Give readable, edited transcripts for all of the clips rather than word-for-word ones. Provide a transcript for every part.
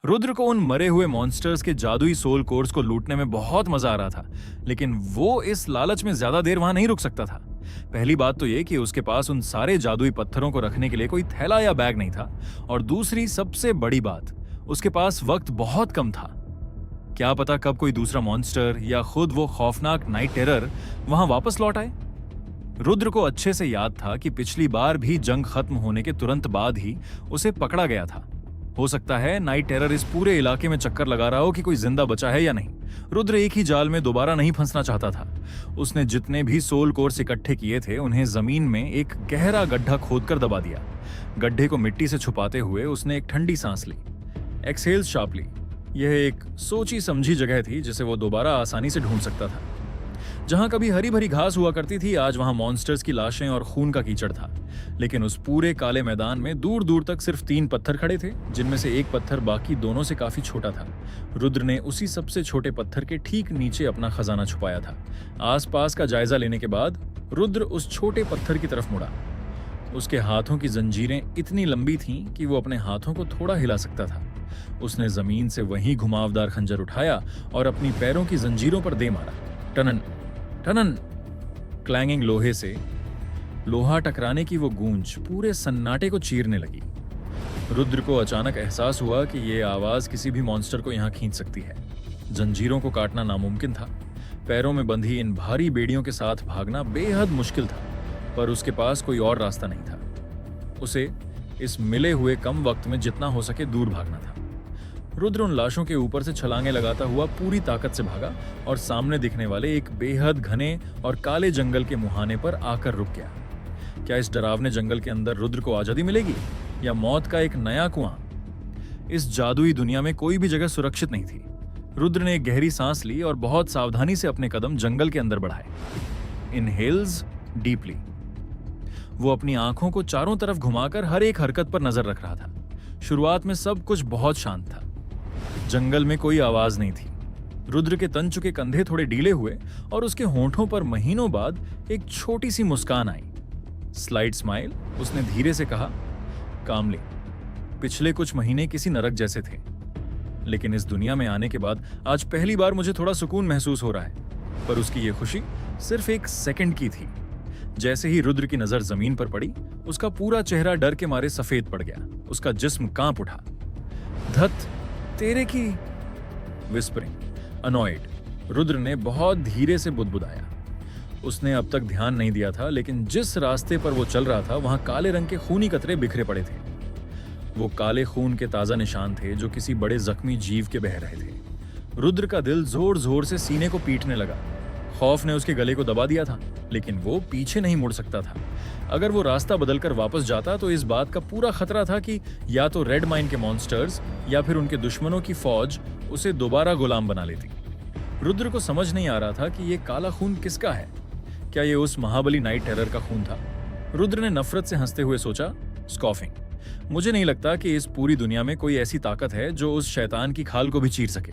रुद्र को उन मरे हुए मॉन्स्टर्स के जादुई सोल कोर्स को लूटने में बहुत मजा आ रहा था, लेकिन वो इस लालच में ज्यादा देर वहां नहीं रुक सकता था। पहली बात तो ये कि उसके पास उन सारे जादुई पत्थरों को रखने के लिए कोई थैला या बैग नहीं था, और दूसरी सबसे बड़ी बात, उसके पास वक्त बहुत कम था। क्या पता कब कोई दूसरा मॉन्स्टर या खुद वो खौफनाक नाइट टेरर वहां वापस लौट आए। रुद्र को अच्छे से याद था कि पिछली बार भी जंग खत्म होने के तुरंत बाद ही उसे पकड़ा गया था। हो सकता है नाइट टेरर इस पूरे इलाके में चक्कर लगा रहा हो कि कोई जिंदा बचा है या नहीं। रुद्र एक ही जाल में दोबारा नहीं फंसना चाहता था। उसने जितने भी सोल कोर्स इकट्ठे किए थे उन्हें जमीन में एक गहरा गड्ढा खोदकर दबा दिया। गड्ढे को मिट्टी से छुपाते हुए उसने एक ठंडी सांस ली। एक्सहेल्स शार्पली। यह एक सोची समझी जगह थी जिसे वो दोबारा आसानी से ढूंढ सकता था। जहां कभी हरी भरी घास हुआ करती थी, आज वहां मॉन्स्टर्स की लाशें और खून का कीचड़ था। लेकिन उस पूरे काले मैदान में दूर दूर तक सिर्फ 3 पत्थर खड़े थे, जिनमें से एक पत्थर बाकी दोनों से काफी छोटा था। रुद्र ने उसी सबसे छोटे पत्थर के ठीक नीचे अपना खजाना छुपाया था। आसपास का जायजा लेने के बाद रुद्र उस छोटे पत्थर की तरफ मुड़ा। उसके हाथों की जंजीरें इतनी लंबी थीं कि वो अपने हाथों को थोड़ा हिला सकता था। उसने जमीन से वही घुमावदार खंजर उठाया और अपनी पैरों की जंजीरों पर दे मारा। टनन टनन। क्लैंगिंग लोहे से लोहा टकराने की वो गूंज पूरे सन्नाटे को चीरने लगी। रुद्र को अचानक एहसास हुआ कि ये आवाज किसी भी मॉन्स्टर को यहां खींच सकती है। जंजीरों को काटना नामुमकिन था। पैरों में बंधी इन भारी बेड़ियों के साथ भागना बेहद मुश्किल था, पर उसके पास कोई और रास्ता नहीं था। उसे इस मिले हुए कम वक्त में जितना हो सके दूर भागना था। रुद्र उन लाशों के ऊपर से छलांगे लगाता हुआ पूरी ताकत से भागा और सामने दिखने वाले एक बेहद घने और काले जंगल के मुहाने पर आकर रुक गया। क्या इस डरावने जंगल के अंदर रुद्र को आजादी मिलेगी या मौत का एक नया कुआं? इस जादुई दुनिया में कोई भी जगह सुरक्षित नहीं थी। रुद्र ने एक गहरी सांस ली और बहुत सावधानी से अपने कदम जंगल के अंदर बढ़ाए। Inhales deeply. वो अपनी आंखों को चारों तरफ घुमाकर हर एक हरकत पर नजर रख रहा था। शुरुआत में सब कुछ बहुत शांत था। जंगल में कोई आवाज नहीं थी। रुद्र के तन चुके कंधे थोड़े ढीले हुए और उसके होंठों पर महीनों बाद एक छोटी सी मुस्कान आई। Slide smile. उसने धीरे से कहा, कामली, पिछले कुछ महीने किसी नरक जैसे थे, लेकिन इस दुनिया में आने के बाद आज पहली बार मुझे थोड़ा सुकून महसूस हो रहा है। पर उसकी यह खुशी सिर्फ एक सेकंड की थी। जैसे ही रुद्र की नजर जमीन पर पड़ी, उसका पूरा चेहरा डर के मारे सफेद पड़ गया। उसका जिस्म कांप उठा। धत तेरे की। Whispering, annoyed. रुद्र ने बहुत धीरे से बुदबुदाया। उसने अब तक ध्यान नहीं दिया था, लेकिन जिस रास्ते पर वो चल रहा था वहां काले रंग के खूनी कतरे बिखरे पड़े थे। वो काले खून के ताजा निशान थे जो किसी बड़े जख्मी जीव के बह रहे थे। रुद्र का दिल जोर जोर से सीने को पीटने लगा। खौफ ने उसके गले को दबा दिया था, लेकिन वो पीछे नहीं मुड़ सकता था। अगर वो रास्ता बदलकर वापस जाता तो इस बात का पूरा खतरा था कि या तो रेड माइन के मॉन्स्टर्स या फिर उनके दुश्मनों की फौज उसे दोबारा गुलाम बना लेती। रुद्र को समझ नहीं आ रहा था कि ये काला खून किसका है। क्या ये उस महाबली नाइट टेरर का खून था? रुद्र ने नफरत से हंसते हुए सोचा, स्कॉफिंग, मुझे नहीं लगता कि इस पूरी दुनिया में कोई ऐसी ताकत है जो उस शैतान की खाल को भी चीर सके।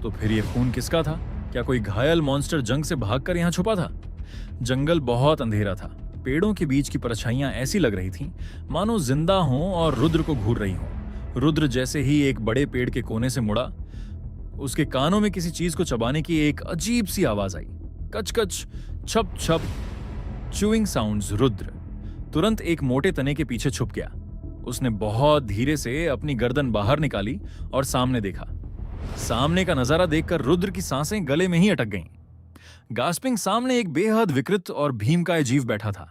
तो फिर ये खून किसका था? क्या कोई घायल मॉन्स्टर जंग से भागकर यहां छुपा था? जंगल बहुत अंधेरा था। पेड़ों के बीच की परछाइयां ऐसी लग रही थीं मानो जिंदा हों और रुद्र को घूर रही हों। रुद्र जैसे ही एक बड़े पेड़ के कोने से मुड़ा, उसके कानों में किसी चीज को चबाने की एक अजीब सी आवाज आई। कच कच, छप छप, च्यूइंग साउंड्स। रुद्र तुरंत एक मोटे तने के पीछे छुप गया। उसने बहुत धीरे से अपनी गर्दन बाहर निकाली और सामने देखा। सामने का नजारा देखकर रुद्र की सांसें गले में ही अटक गईं। गास्पिंग सामने एक बेहद विकृत और भीमकाय जीव बैठा था,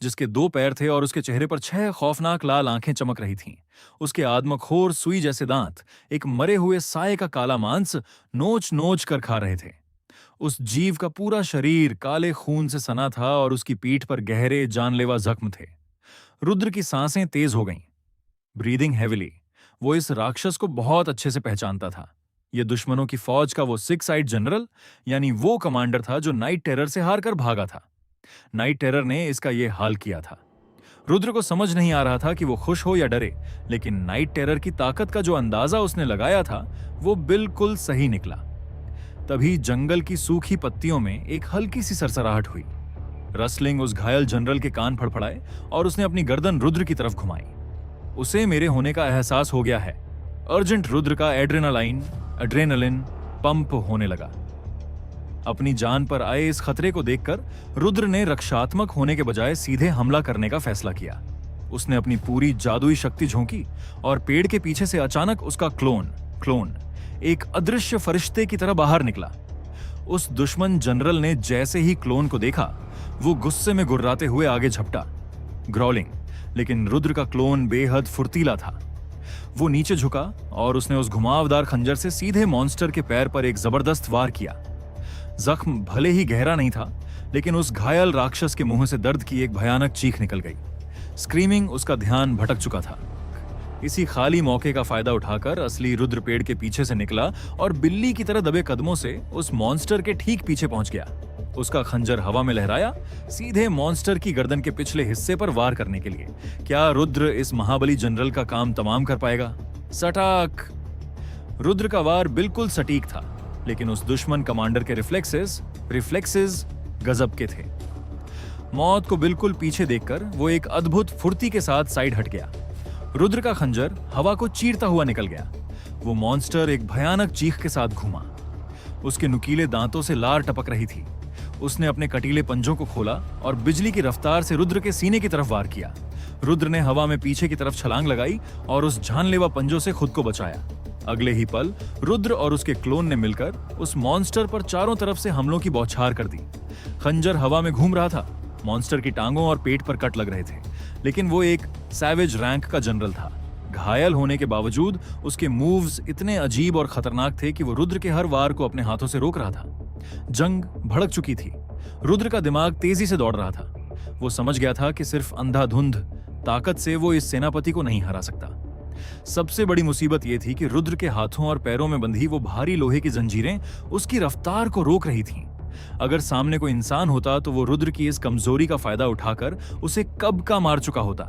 जिसके 2 पैर थे और उसके चेहरे पर 6 खौफनाक लाल आंखें चमक रही थीं। उसके आदमखोर सुई जैसे दांत एक मरे हुए साये का काला मांस नोच नोच कर खा रहे थे। उस जीव का पूरा शरीर काले खून से सना था और उसकी पीठ पर गहरे जानलेवा जख्म थे। रुद्र की सांसें तेज हो गईं। Breathing heavily. वो इस राक्षस को बहुत अच्छे से पहचानता था। ये दुश्मनों की फौज का वो 6 आइड जनरल, यानी वो कमांडर था जो नाइट टेरर से हारकर भागा था। नाइट टेरर ने इसका ये हाल किया था। रुद्र को समझ नहीं आ रहा था कि वो खुश हो या डरे, लेकिन नाइट टेरर की ताकत का जो अंदाजा उसने लगाया था वो बिल्कुल सही निकला। तभी जंगल की सूखी पत्तियों में एक हल्की सी सरसराहट हुई। रसलिंग उस घायल जनरल के कान फड़फड़ाए और उसने अपनी गर्दन रुद्र की तरफ घुमाई। उसे मेरे होने का एहसास हो गया है। अर्जेंट रुद्र का एड्रेनालिन पंप होने लगा। अपनी जान पर आए इस खतरे को देखकर रुद्र ने रक्षात्मक होने के बजाय सीधे हमला करने का फैसला किया। उसने अपनी पूरी जादुई शक्ति झोंकी और पेड़ के पीछे से अचानक उसका क्लोन एक अदृश्य फरिश्ते की तरह बाहर निकला। उस दुश्मन जनरल ने जैसे ही क्लोन को देखा, वो गुस्से में गुर्राते हुए आगे झपटा, ग्रॉलिंग। लेकिन रुद्र का क्लोन बेहद फुर्तीला था। वो नीचे झुका और उसने उस घुमावदार खंजर से सीधे मॉन्स्टर के पैर पर एक जबरदस्त वार किया। जख्म भले ही गहरा नहीं था, लेकिन उस घायल राक्षस के मुंह से दर्द की एक भयानक चीख निकल गई। स्क्रीमिंग उसका ध्यान भटक चुका था। इसी खाली मौके का फायदा उठाकर असली रुद्र पेड़ के पीछे से निकला और बिल्ली की तरह दबे कदमों से उस मॉन्स्टर के ठीक पीछे पहुंच गया। उसका खंजर हवा में लहराया, सीधे मॉन्स्टर की गर्दन के पिछले हिस्से पर वार करने के लिए। क्या रुद्र इस महाबली जनरल का काम तमाम कर पाएगा? सटाक! रुद्र का वार बिल्कुल सटीक था, लेकिन उस दुश्मन कमांडर के रिफ्लेक्सेस गजब के थे। मौत को बिल्कुल पीछे देखकर वो एक अद्भुत फुर्ती के साथ साइड हट गया। रुद्र का खंजर हवा को चीरता हुआ निकल गया। वो मॉन्स्टर एक भयानक चीख के साथ घूमा। उसके नुकीले दांतों से लार टपक रही थी। उसने अपने कटीले पंजों को खोला और बिजली की रफ्तार से रुद्र के सीने की तरफ वार किया। रुद्र ने हवा में पीछे की तरफ छलांग लगाई और उस जानलेवा पंजों से खुद को बचाया। अगले ही पल रुद्र और उसके क्लोन ने मिलकर उस मॉन्स्टर पर चारों तरफ से हमलों की बौछार कर दी। खंजर हवा में घूम रहा था। मॉन्स्टर की टांगों और पेट पर कट लग रहे थे, लेकिन वो एक सैवेज रैंक का जनरल था। घायल होने के बावजूद उसके मूव्स इतने अजीब और खतरनाक थे कि वो रुद्र के हर वार को अपने हाथों से रोक रहा था। जंग भड़क चुकी थी। रुद्र का दिमाग तेजी से दौड़ रहा था। वो समझ गया था कि सिर्फ अंधाधुंध ताकत से वो इस सेनापति को नहीं हरा सकता। सबसे बड़ी मुसीबत यह थी कि रुद्र के हाथों और पैरों में बंधी वो भारी लोहे की जंजीरें उसकी रफ्तार को रोक रही थीं। अगर सामने कोई इंसान होता तो वो रुद्र की इस कमजोरी का फायदा उठाकर उसे कब का मार चुका होता।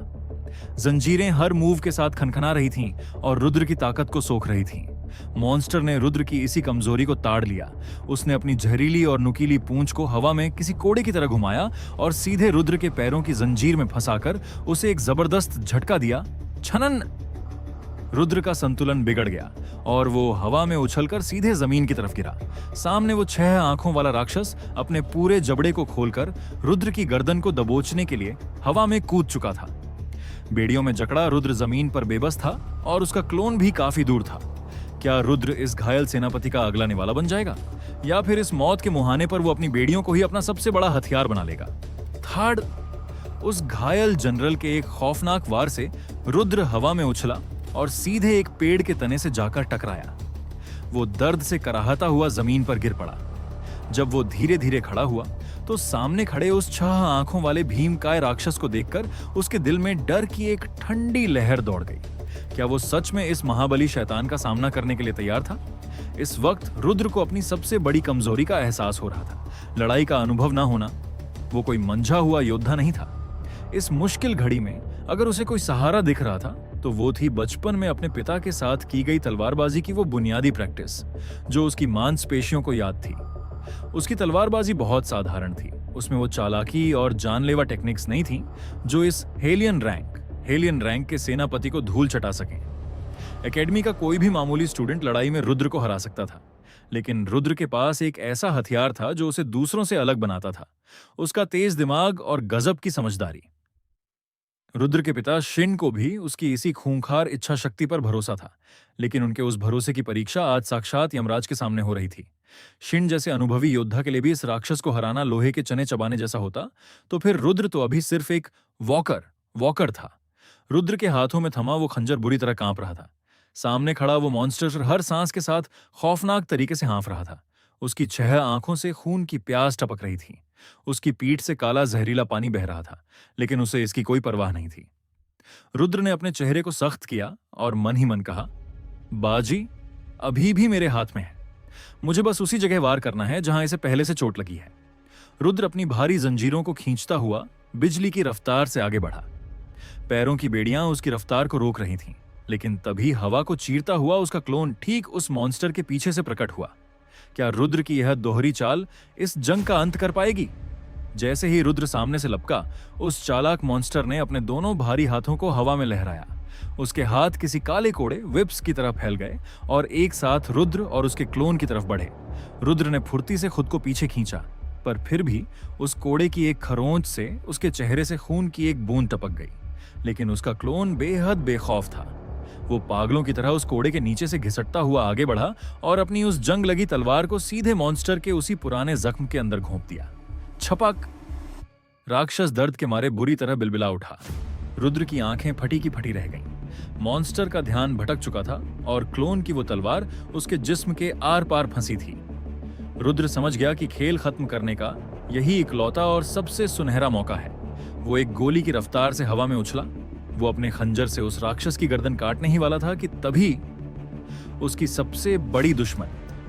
जंजीरें हर मूव के साथ खनखना रही थीं और रुद्र की ताकत को सोख रही थीं। मॉन्स्टर ने रुद्र की इसी कमजोरी को ताड़ लिया। उसने अपनी जहरीली और नुकीली पूंछ को हवा में किसी कोड़े की तरह घुमाया और सीधे रुद्र के पैरों की जंजीर में फंसाकर उसे एक जबरदस्त झटका दिया। छनन! रुद्र का संतुलन बिगड़ गया और वो हवा में उछलकर सीधे जमीन की तरफ गिरा। सामने वो 6 आंखों वाला राक्षस अपने पूरे जबड़े को खोलकर रुद्र की गर्दन को दबोचने के लिए हवा में कूद चुका था। बेड़ियों में जकड़ा रुद्र जमीन पर बेबस था और उसका क्लोन भी काफी दूर था। क्या रुद्र इस घायल सेनापति का अगला निवाला बन जाएगा, या फिर इस मौत के मुहाने पर वो अपनी बेड़ियों को ही अपना सबसे बड़ा हथियार बना लेगा? थर्ड, उस घायल जनरल के एक खौफनाक वार से रुद्र हवा में उछला और सीधे एक पेड़ के तने से जाकर टकराया। वो दर्द से कराहता हुआ जमीन पर गिर पड़ा। जब वो धीरे धीरे खड़ा हुआ तो सामने खड़े उस 6 आंखों वाले भीमकाय राक्षस को देखकर उसके दिल में डर की एक ठंडी लहर दौड़ गई। क्या वो सच में इस महाबली शैतान का सामना करने के लिए तैयार था? इस वक्त रुद्र को अपनी सबसे बड़ी कमजोरी का एहसास हो रहा था। लड़ाई का अनुभव ना होना। वो कोई मंझा हुआ योद्धा नहीं था। इस मुश्किल घड़ी में अगर उसे कोई सहारा दिख रहा था तो वो थी बचपन में अपने पिता के साथ की गई तलवारबाजी की वो बुनियादी प्रैक्टिस, जो उसकी मांसपेशियों को याद थी। उसकी तलवारबाजी बहुत साधारण थी। उसमें वो चालाकी और जानलेवा टेक्निक्स नहीं थी जो इस हेलियन रैंक के सेनापति को धूल चटा सकें। एकेडमी का कोई भी मामूली स्टूडेंट लड़ाई में रुद्र को हरा सकता था, लेकिन रुद्र के पास एक ऐसा हथियार था जो उसे दूसरों से अलग बनाता था। उसका तेज दिमाग और गजब की समझदारी। रुद्र के पिता शिन को भी उसकी इसी खूंखार इच्छा शक्ति पर भरोसा था, लेकिन उनके उस भरोसे की परीक्षा आज साक्षात यमराज के सामने हो रही थी। शिन जैसे अनुभवी योद्धा के लिए भी इस राक्षस को हराना लोहे के चने चबाने जैसा होता, तो फिर रुद्र तो अभी सिर्फ एक वॉकर था। रुद्र के हाथों में थमा वो खंजर बुरी तरह कांप रहा था। सामने खड़ा वो मॉन्स्टर हर सांस के साथ खौफनाक तरीके से हाँफ रहा था। उसकी 6 आंखों से खून की प्यास टपक रही थी। उसकी पीठ से काला जहरीला पानी बह रहा था, लेकिन उसे इसकी कोई परवाह नहीं थी। रुद्र ने अपने चेहरे को सख्त किया और मन ही मन कहा, बाजी अभी भी मेरे हाथ में है। मुझे बस उसी जगह वार करना है जहां इसे पहले से चोट लगी है। रुद्र अपनी भारी जंजीरों को खींचता हुआ बिजली की रफ्तार से आगे बढ़ा। पैरों की बेड़ियां उसकी रफ्तार को रोक रही थीं, लेकिन तभी हवा को चीरता हुआ उसका क्लोन ठीक उस मॉन्स्टर के पीछे से प्रकट हुआ। क्या रुद्र की यह दोहरी चाल इस जंग का अंत कर पाएगी? जैसे ही रुद्र सामने से लपका, उस चालाक मॉन्स्टर ने अपने दोनों भारी हाथों को हवा में लहराया। उसके हाथ किसी काले कोड़े विप्स की तरह फैल गए और एक साथ रुद्र और उसके क्लोन की तरफ बढ़े। रुद्र ने फुर्ती से खुद को पीछे खींचा, पर फिर भी उस कोड़े की एक खरोंच से उसके चेहरे से खून की एक बूंद टपक गई। लेकिन उसका क्लोन बेहद बेखौफ था। वो पागलों की तरह उस कोड़े के नीचे से घिसटता हुआ आगे बढ़ा और अपनी उस जंग लगी तलवार को सीधे मॉन्स्टर के उसी पुराने जख्म के अंदर घोंप दिया। छपक! राक्षस दर्द के मारे बुरी तरह बिलबिला उठा। रुद्र की आंखें फटी की फटी रह गईं। मॉन्स्टर का ध्यान भटक चुका था और क्लोन की वो तलवार उसके जिस्म के आर पार फंसी थी। रुद्र समझ गया कि खेल खत्म करने का यही इकलौता और सबसे सुनहरा मौका है। वो एक गोली की रफ्तार से हवा में उछला। वो अपने खंजर से उस राक्षस की गर्दन काटने ही वाला था कि तभी उसकी सबसे बड़ी दुश्मन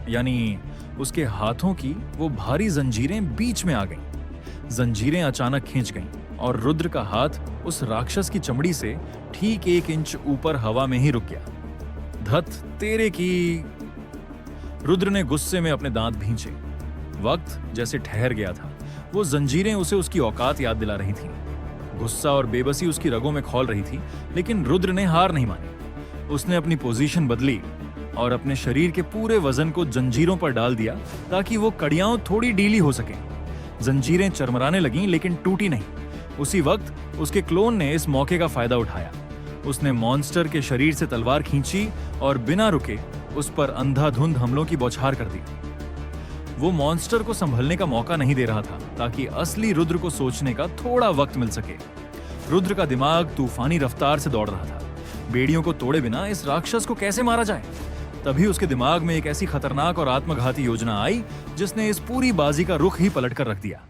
यानी उसके हाथों की वो भारी जंजीरें बीच में आ गईं। जंजीरें अचानक खींच गईं और रुद्र का हाथ उस राक्षस की चमड़ी से ठीक 1 इंच ऊपर हवा में ही रुक गया। धत तेरे की! रुद्र ने गुस्से में अपने दांत भींचे। वक्त जैसे ठहर गया था। वो जंजीरें उसे उसकी औकात याद दिला रही थीं। गुस्सा और बेबसी उसकी रगों में खौल रही थी, लेकिन रुद्र ने हार नहीं मानी। उसने अपनी पोजीशन बदली और अपने शरीर के पूरे वजन को जंजीरों पर डाल दिया ताकि वो कड़ियां थोड़ी ढीली हो सकें। जंजीरें चरमराने लगीं, लेकिन टूटी नहीं। उसी वक्त उसके क्लोन ने इस मौके का फायदा उठाया। उसने मॉन्स्टर के शरीर से तलवार खींची और बिना रुके उस पर अंधाधुंध हमलों की बौछार कर दी। वो मॉन्स्टर को संभलने का मौका नहीं दे रहा था ताकि असली रुद्र को सोचने का थोड़ा वक्त मिल सके। रुद्र का दिमाग तूफानी रफ्तार से दौड़ रहा था। बेड़ियों को तोड़े बिना इस राक्षस को कैसे मारा जाए? तभी उसके दिमाग में एक ऐसी खतरनाक और आत्मघाती योजना आई जिसने इस पूरी बाजी का रुख ही पलट कर रख दिया।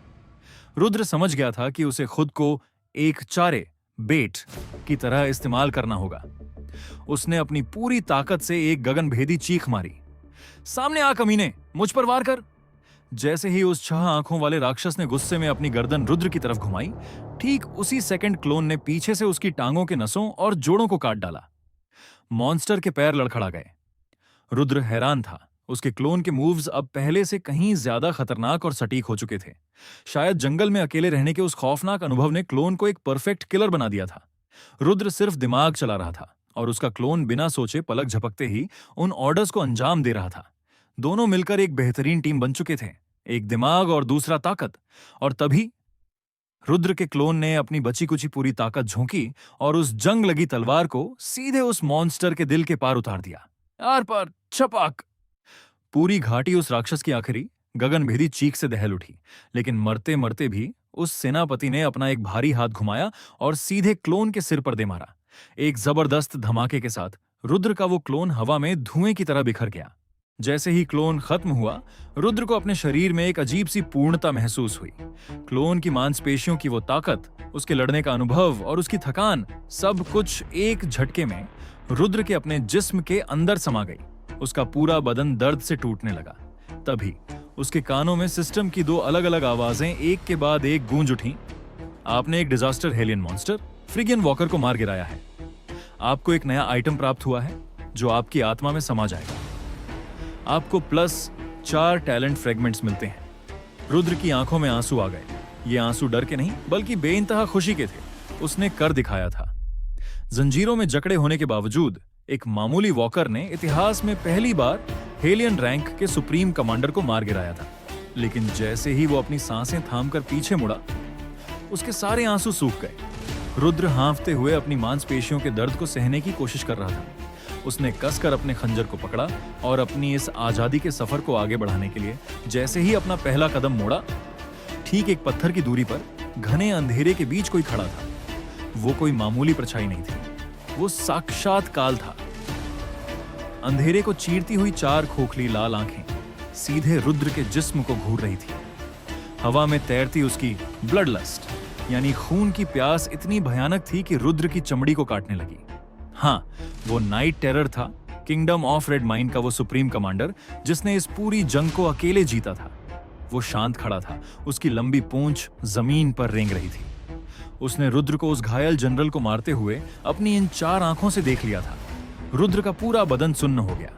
रुद्र समझ गया था कि उसे खुद को एक चारे बेट की तरह इस्तेमाल करना होगा। उसने अपनी पूरी ताकत से एक गगनभेदी चीख मारी, सामने आ कमीने, मुझ पर वार कर। जैसे ही उस 6 आंखों वाले राक्षस ने गुस्से में अपनी गर्दन रुद्र की तरफ घुमाई, ठीक उसी सेकंड क्लोन ने पीछे से उसकी टांगों के नसों और जोड़ों को काट डाला। मॉन्स्टर के पैर लड़खड़ा गए। रुद्र हैरान था। उसके क्लोन के मूव्स अब पहले से कहीं ज्यादा खतरनाक और सटीक हो चुके थे। शायद जंगल में अकेले रहने के उस खौफनाक अनुभव ने क्लोन को एक परफेक्ट किलर बना दिया था। रुद्र सिर्फ दिमाग चला रहा था और उसका क्लोन बिना सोचे पलक झपकते ही उन ऑर्डर्स को अंजाम दे रहा था। दोनों मिलकर एक बेहतरीन टीम बन चुके थे, एक दिमाग और दूसरा ताकत। और तभी रुद्र के क्लोन ने अपनी बची कुची पूरी ताकत झोंकी और उस जंग लगी तलवार को सीधे उस मॉन्स्टर के दिल के पार उतार दिया। आर पार! छपाक! पूरी घाटी उस राक्षस की आखिरी गगनभेदी चीख से दहल उठी। लेकिन मरते मरते भी उस सेनापति ने अपना एक भारी हाथ घुमाया और सीधे क्लोन के सिर पर दे मारा। एक जबरदस्त धमाके के साथ रुद्र का वो क्लोन हवा में धुएं की तरह बिखर गया। जैसे ही क्लोन खत्म हुआ, रुद्र को अपने शरीर में एक अजीब सी पूर्णता महसूस हुई। क्लोन की मांसपेशियों की वो ताकत, उसके लड़ने का अनुभव और उसकी थकान, सब कुछ एक झटके में रुद्र के अपने जिस्म के अंदर समा गई। उसका पूरा बदन दर्द से टूटने लगा। तभी उसके कानों में सिस्टम की 2 अलग-अलग आवाजें एक के बाद एक गूंज उठीं। आपने एक disaster Helion monster Phrygian walker को मार गिराया है। आपको एक नया आइटम प्राप्त हुआ है जो आपकी आत्मा में समा जाएगा। आपको +4 टैलेंट फ्रेगमेंट्स मिलते हैं। रुद्र की आंखों में आंसू आ गए। ये आंसू डर के नहीं बल्कि बेइंतहा खुशी के थे। उसने कर दिखाया था। जंजीरों में जकड़े होने के बावजूद एक मामूली वॉकर ने इतिहास में पहली बार हेलियन रैंक के सुप्रीम कमांडर को मार गिराया था। लेकिन जैसे ही वो अपनी सांसें थामकर पीछे मुड़ा, उसके सारे आंसू सूख गए। रुद्र हांफते हुए अपनी मांसपेशियों के दर्द को सहने की कोशिश कर रहा था। उसने कसकर अपने खंजर को पकड़ा और अपनी इस आजादी के सफर को आगे बढ़ाने के लिए जैसे ही अपना पहला कदम मोड़ा, ठीक एक पत्थर की दूरी पर घने अंधेरे के बीच कोई खड़ा था। वो कोई मामूली परछाई नहीं थी, वो साक्षात काल था। अंधेरे को चीरती हुई 4 खोखली लाल आंखें सीधे रुद्र के जिस्म को घूर रही थी। हवा में तैरती उसकी ब्लड लस्ट यानी खून की प्यास इतनी भयानक थी कि रुद्र की चमड़ी को काटने लगी। हाँ, वो नाइट टेरर था, किंगडम ऑफ रेड माइन का वो सुप्रीम कमांडर जिसने इस पूरी जंग को अकेले जीता था। वो शांत खड़ा था, उसकी लंबी पूंछ जमीन पर रेंग रही थी। उसने रुद्र को उस घायल जनरल को मारते हुए अपनी इन 4 आंखों से देख लिया था। रुद्र का पूरा बदन सुन्न हो गया।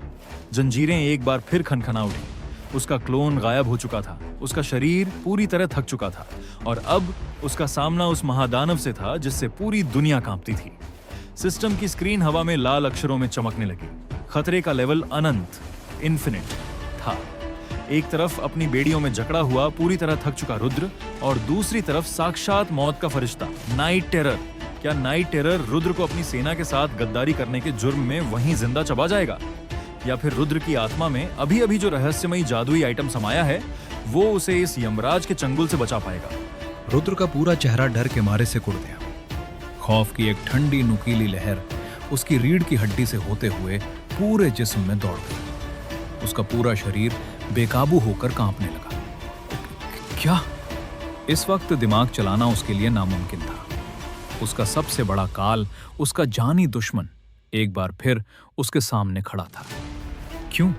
जंजीरें एक बार फिर खनखना उठी। उसका क्लोन गायब हो चुका था। उसका शरीर पूरी तरह थक चुका था और अब उसका सामना उस महादानव से था जिससे पूरी दुनिया कांपती थी। सिस्टम की स्क्रीन हवा में लाल अक्षरों में चमकने लगी। खतरे का लेवल अनंत, इन्फिनिट था। एक तरफ अपनी बेड़ियों में जकड़ा हुआ पूरी तरह थक चुका रुद्र और दूसरी तरफ साक्षात मौत का फरिश्ता नाइट टेरर। क्या नाइट टेरर रुद्र को अपनी सेना के साथ गद्दारी करने के जुर्म में वहीं जिंदा चबा जाएगा, या फिर रुद्र की आत्मा में अभी अभी जो रहस्यमयी जादुई आइटम समाया है वो उसे इस यमराज के चंगुल से बचा पाएगा। रुद्र का पूरा चेहरा डर के मारे से कुड़ गया। खौफ की एक ठंडी नुकीली लहर उसकी रीढ़ की हड्डी से होते हुए पूरे जिस्म में दौड़ गई। उसका पूरा शरीर बेकाबू होकर कांपने लगा। क्या? इस वक्त दिमाग चलाना उसके लिए नामुमकिन था। उसका सबसे बड़ा काल, उसका जानी दुश्मन, एक बार फिर उसके सामने खड़ा था। क्यों?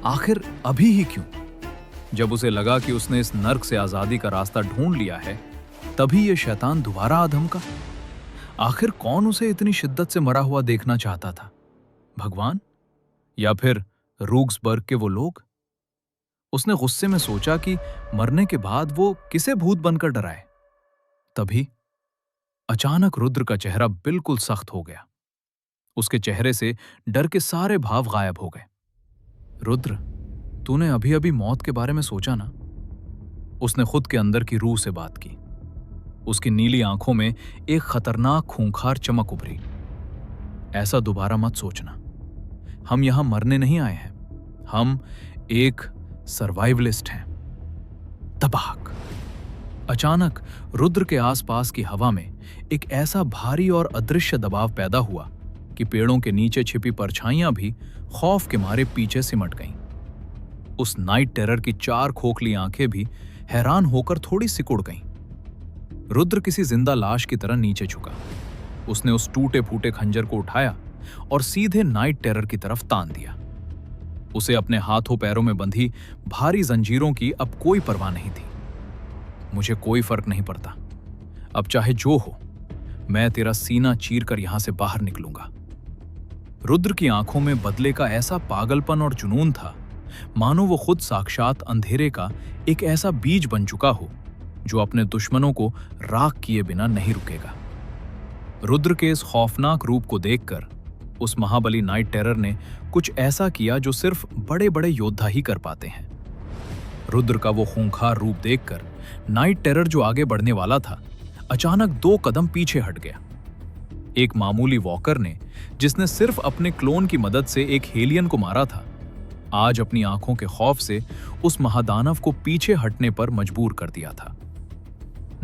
आखिर अभी ही क्यों? जब उसे लगा कि उसने इस नर्क से आजादी का रास्ता ढूंढ लिया है, तभी यह शैतान दोबारा आधमका। आखिर कौन उसे इतनी शिद्दत से मरा हुआ देखना चाहता था? भगवान या फिर रूक्सबर्ग के वो लोग? उसने गुस्से में सोचा कि मरने के बाद वो किसे भूत बनकर डराए। तभी अचानक रुद्र का चेहरा बिल्कुल सख्त हो गया। उसके चेहरे से डर के सारे भाव गायब हो गए। रुद्र, तूने अभी अभी मौत के बारे में सोचा ना? उसने खुद के अंदर की रूह से बात की। उसकी नीली आंखों में एक खतरनाक खूंखार चमक उभरी। ऐसा दोबारा मत सोचना। हम यहां मरने नहीं आए हैं। हम एक सर्वाइवलिस्ट हैं। तबाक। अचानक रुद्र के आसपास की हवा में एक ऐसा भारी और अदृश्य दबाव पैदा हुआ कि पेड़ों के नीचे छिपी परछाइयां भी खौफ के मारे पीछे सिमट गईं। उस नाइट टेरर की 4 खोखली आंखें भी हैरान होकर थोड़ी सिकुड़ गईं। रुद्र किसी जिंदा लाश की तरह नीचे झुका। उसने उस टूटे फूटे खंजर को उठाया और सीधे नाइट टेरर की तरफ तान दिया। उसे अपने हाथों पैरों में बंधी भारी जंजीरों की अब कोई परवाह नहीं थी। मुझे कोई फर्क नहीं पड़ता, अब चाहे जो हो, मैं तेरा सीना चीरकर यहां से बाहर निकलूंगा। रुद्र की आंखों में बदले का ऐसा पागलपन और जुनून था, मानो वो खुद साक्षात अंधेरे का एक ऐसा बीज बन चुका हो जो अपने दुश्मनों को राख किए बिना नहीं रुकेगा। रुद्र के इस खौफनाक रूप को देखकर उस महाबली नाइट टेरर ने कुछ ऐसा किया जो सिर्फ बड़े बड़े योद्धा ही कर पाते हैं। रुद्र का वो खूंखार रूप देखकर नाइट टेरर जो आगे बढ़ने वाला था, अचानक 2 कदम पीछे हट गया। एक मामूली वॉकर ने, जिसने सिर्फ अपने क्लोन की मदद से एक हेलियन को मारा था, आज अपनी आंखों के खौफ से उस महादानव को पीछे हटने पर मजबूर कर दिया था।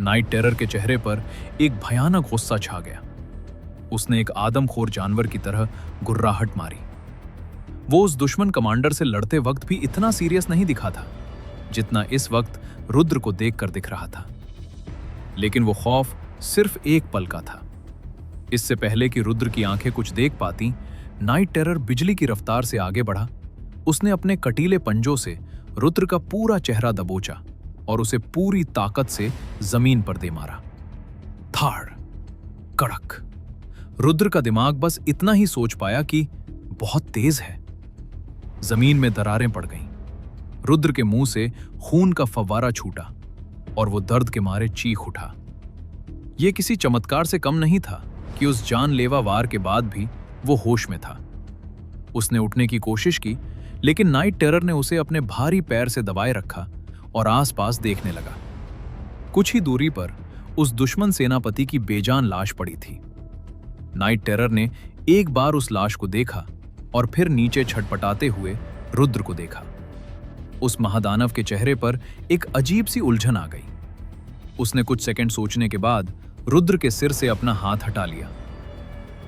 नाइट टेरर के चेहरे पर एक भयानक गुस्सा छा गया। उसने एक आदमखोर जानवर की तरह गुर्राहट मारी। वो उस दुश्मन कमांडर से लड़ते वक्त भी इतना सीरियस नहीं दिखा था जितना इस वक्त रुद्र को देखकर दिख रहा था। लेकिन वो खौफ सिर्फ एक पल का था। इससे पहले कि रुद्र की आंखें कुछ देख पाती, नाइट टेरर बिजली की रफ्तार से आगे बढ़ा। उसने अपने कटीले पंजों से रुद्र का पूरा चेहरा दबोचा और उसे पूरी ताकत से जमीन पर दे मारा। थाड़, कड़क। रुद्र का दिमाग बस इतना ही सोच पाया कि बहुत तेज है। जमीन में दरारें पड़ गईं। रुद्र के मुंह से खून का फव्वारा छूटा और वो दर्द के मारे चीख उठा। यह किसी चमत्कार से कम नहीं था कि उस जानलेवा वार के बाद भी वो होश में था। उसने उठने की कोशिश की, लेकिन नाइट टेरर ने उसे अपने भारी पैर से दबाए रखा और आसपास देखने लगा। कुछ ही दूरी पर उस दुश्मन सेनापति की बेजान लाश पड़ी थी। नाइट टेरर ने एक बार उस लाश को देखा और फिर नीचे छटपटाते हुए रुद्र को देखा। उस महादानव के चेहरे पर एक अजीब सी उलझन आ गई। उसने कुछ सेकंड सोचने के बाद रुद्र के सिर से अपना हाथ हटा लिया।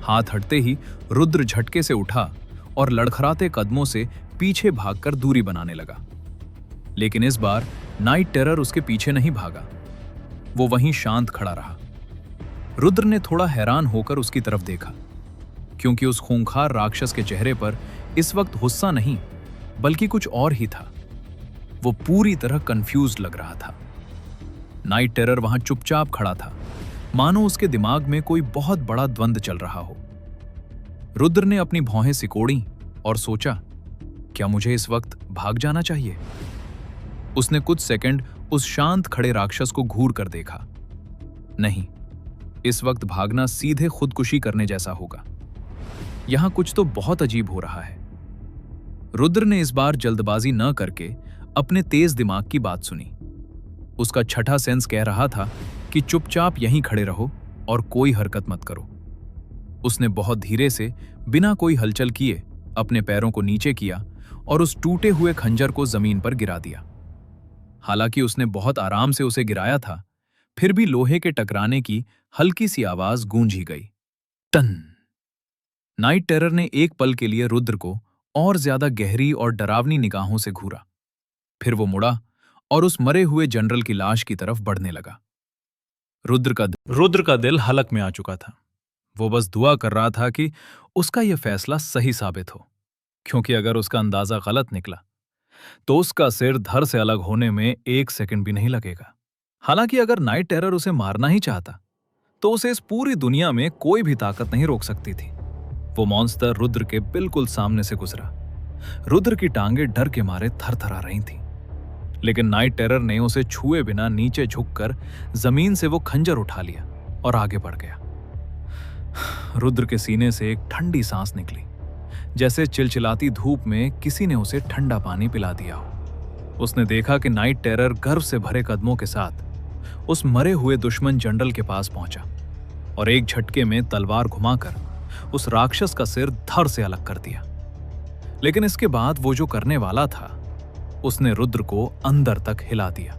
हाथ हटते ही रुद्र झटके से उठा और लड़खड़ाते कदमों से पीछे भागकर दूरी बनाने लगा। लेकिन इस बार नाइट टेरर उसके पीछे नहीं भागा। वो वहीं शांत खड़ा रहा। रुद्र ने थोड़ा हैरान होकर उसकी तरफ देखा, क्योंकि उस खूंखार राक्षस के चेहरे पर इस वक्त गुस्सा नहीं बल्कि कुछ और ही था। वो पूरी तरह कंफ्यूज्ड लग रहा था। नाइट टेरर वहां चुपचाप खड़ा था, मानो उसके दिमाग में कोई बहुत बड़ा द्वंद्व चल रहा हो। रुद्र ने अपनी भौहें सिकोड़ी और सोचा, क्या मुझे इस वक्त भाग जाना चाहिए? उसने कुछ सेकंड उस शांत खड़े राक्षस को घूर कर देखा। नहीं, इस वक्त भागना सीधे खुदकुशी करने जैसा होगा। यहां कुछ तो बहुत अजीब हो रहा है। रुद्र ने इस बार जल्दबाजी न करके अपने तेज दिमाग की बात सुनी। उसका छठा सेंस कह रहा था कि चुपचाप यहीं खड़े रहो और कोई हरकत मत करो। उसने बहुत धीरे से, बिना कोई हलचल किए, अपने पैरों को नीचे किया और उस टूटे हुए खंजर को जमीन पर गिरा दिया। हालांकि उसने बहुत आराम से उसे गिराया था, फिर भी लोहे के टकराने की हल्की सी आवाज गूंज ही गई। टन! नाइट टेरर ने एक पल के लिए रुद्र को और ज्यादा गहरी और डरावनी निगाहों से घूरा। फिर वो मुड़ा और उस मरे हुए जनरल की लाश की तरफ बढ़ने लगा। रुद्र का दिल हलक में आ चुका था। वो बस दुआ कर रहा था कि उसका यह फैसला सही साबित हो, क्योंकि अगर उसका अंदाजा गलत निकला तो उसका सिर धड़ से अलग होने में 1 सेकंड भी नहीं लगेगा। हालांकि अगर नाइट टेरर उसे मारना ही चाहता तो उसे इस पूरी दुनिया में कोई भी ताकत नहीं रोक सकती थी। वो मॉन्स्टर रुद्र के बिल्कुल सामने से गुजरा। रुद्र की टांगें डर के मारे थरथरा रही थीं, लेकिन नाइट टेरर ने उसे छुए बिना नीचे झुककर जमीन से वो खंजर उठा लिया और आगे बढ़ गया। रुद्र के सीने से एक ठंडी सांस निकली, जैसे चिलचिलाती धूप में किसी ने उसे ठंडा पानी पिला दिया हो। उसने देखा कि नाइट टेरर गर्व से भरे कदमों के साथ उस मरे हुए दुश्मन जनरल के पास पहुंचा और एक झटके में तलवार घुमाकर उस राक्षस का सिर धड़ से अलग कर दिया। लेकिन इसके बाद वो जो करने वाला था, उसने रुद्र को अंदर तक हिला दिया।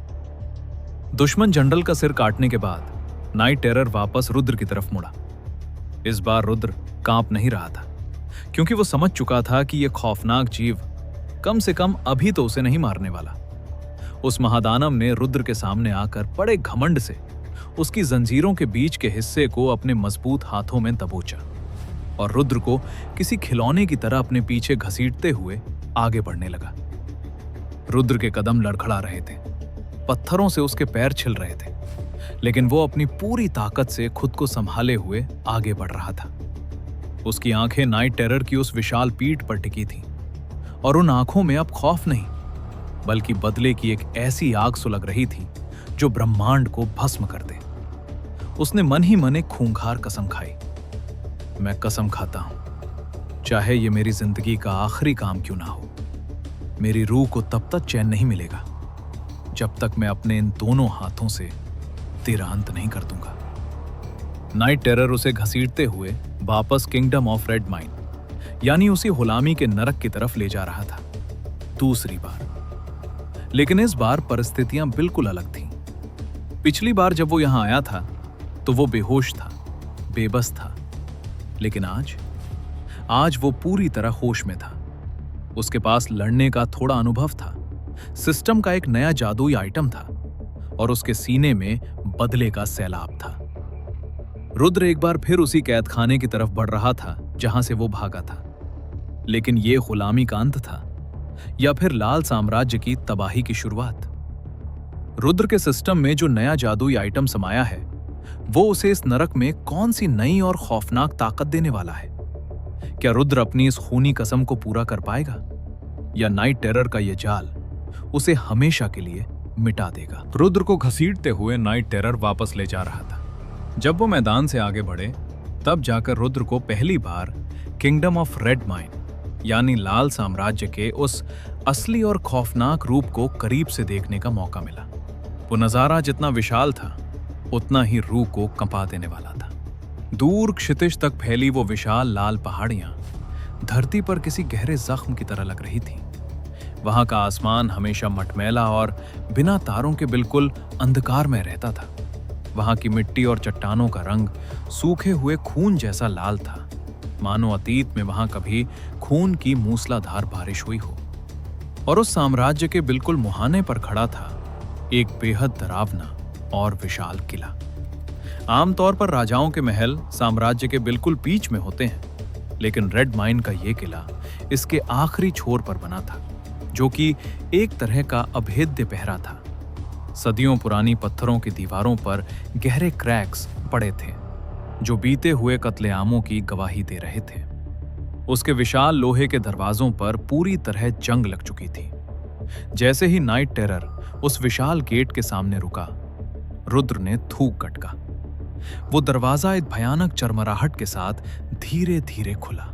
दुश्मन जनरल का सिर काटने के बाद नाइट टेरर वापस रुद्र की तरफ मुड़ा। इस बार रुद्र कांप नहीं रहा था, क्योंकि वो समझ चुका था कि यह खौफनाक जीव कम से कम अभी तो उसे नहीं मारने वाला। उस महादानव ने रुद्र के सामने आकर बड़े घमंड से उसकी जंजीरों के बीच के हिस्से को अपने मजबूत हाथों में दबोचा और रुद्र को किसी खिलौने की तरह अपने पीछे घसीटते हुए आगे बढ़ने लगा। रुद्र के कदम लड़खड़ा रहे थे, पत्थरों से उसके पैर छिल रहे थे, लेकिन वो अपनी पूरी ताकत से खुद को संभाले हुए आगे बढ़ रहा था। उसकी आंखें नाइट टेरर की उस विशाल पीठ पर टिकी थीं, और उन आंखों में अब खौफ नहीं, बल्कि बदले की एक ऐसी आग सुलग रही थी जो ब्रह्मांड को भस्म कर दे। उसने मन ही मन एक खूंखार कसम खाई। मैं कसम खाता हूं, चाहे ये मेरी जिंदगी का आखिरी काम क्यों ना हो, मेरी रूह को तब तक चैन नहीं मिलेगा जब तक मैं अपने इन दोनों हाथों से तेरा अंत नहीं कर दूंगा। नाइट टेरर उसे घसीटते हुए वापस किंगडम ऑफ रेड माइन, यानी उसी गुलामी के नरक की तरफ ले जा रहा था, दूसरी बार। लेकिन इस बार परिस्थितियां बिल्कुल अलग थीं। पिछली बार जब वो यहां आया था तो वो बेहोश था, बेबस था, लेकिन आज वो पूरी तरह होश में था। उसके पास लड़ने का थोड़ा अनुभव था, सिस्टम का एक नया जादुई आइटम था, और उसके सीने में बदले का सैलाब था। रुद्र एक बार फिर उसी कैदखाने की तरफ बढ़ रहा था जहां से वो भागा था। लेकिन ये गुलामी का अंत था या फिर लाल साम्राज्य की तबाही की शुरुआत? रुद्र के सिस्टम में जो नया जादुई आइटम समाया है, वो उसे इस नरक में कौन सी नई और खौफनाक ताकत देने वाला है? क्या रुद्र अपनी इस खूनी कसम को पूरा कर पाएगा, या नाइट टेरर का यह जाल उसे हमेशा के लिए मिटा देगा? रुद्र को घसीटते हुए नाइट टेरर वापस ले जा रहा था। जब वो मैदान से आगे बढ़े, तब जाकर रुद्र को पहली बार किंगडम ऑफ रेड माइन, यानी लाल साम्राज्य के उस असली और खौफनाक रूप को करीब से देखने का मौका मिला। वो नजारा जितना विशाल था, उतना ही रूह को कंपा देने वाला था। दूर क्षितिज तक फैली वो विशाल लाल पहाड़ियां धरती पर किसी गहरे जख्म की तरह लग रही थीं। वहां का आसमान हमेशा मटमैला और बिना तारों के बिल्कुल अंधकार में रहता था। वहां की मिट्टी और चट्टानों का रंग सूखे हुए खून जैसा लाल था, मानो अतीत में वहां कभी खून की मूसलाधार बारिश हुई हो। और उस साम्राज्य के बिल्कुल मुहाने पर खड़ा था एक बेहद डरावना और विशाल किला। आमतौर पर राजाओं के महल साम्राज्य के बिल्कुल बीच में होते हैं, लेकिन रेड माइन का यह किला इसके आखिरी छोर पर बना था, जो कि एक तरह का अभेद्य पहरा था। सदियों पुरानी पत्थरों की दीवारों पर गहरे क्रैक्स पड़े थे, जो बीते हुए कत्लेआमों की गवाही दे रहे थे। उसके विशाल लोहे के दरवाजों पर पूरी तरह जंग लग चुकी थी। जैसे ही नाइट टेरर उस विशाल गेट के सामने रुका, रुद्र ने थूक गटका। वो दरवाजा एक भयानक चरमराहट के साथ धीरे धीरे खुला।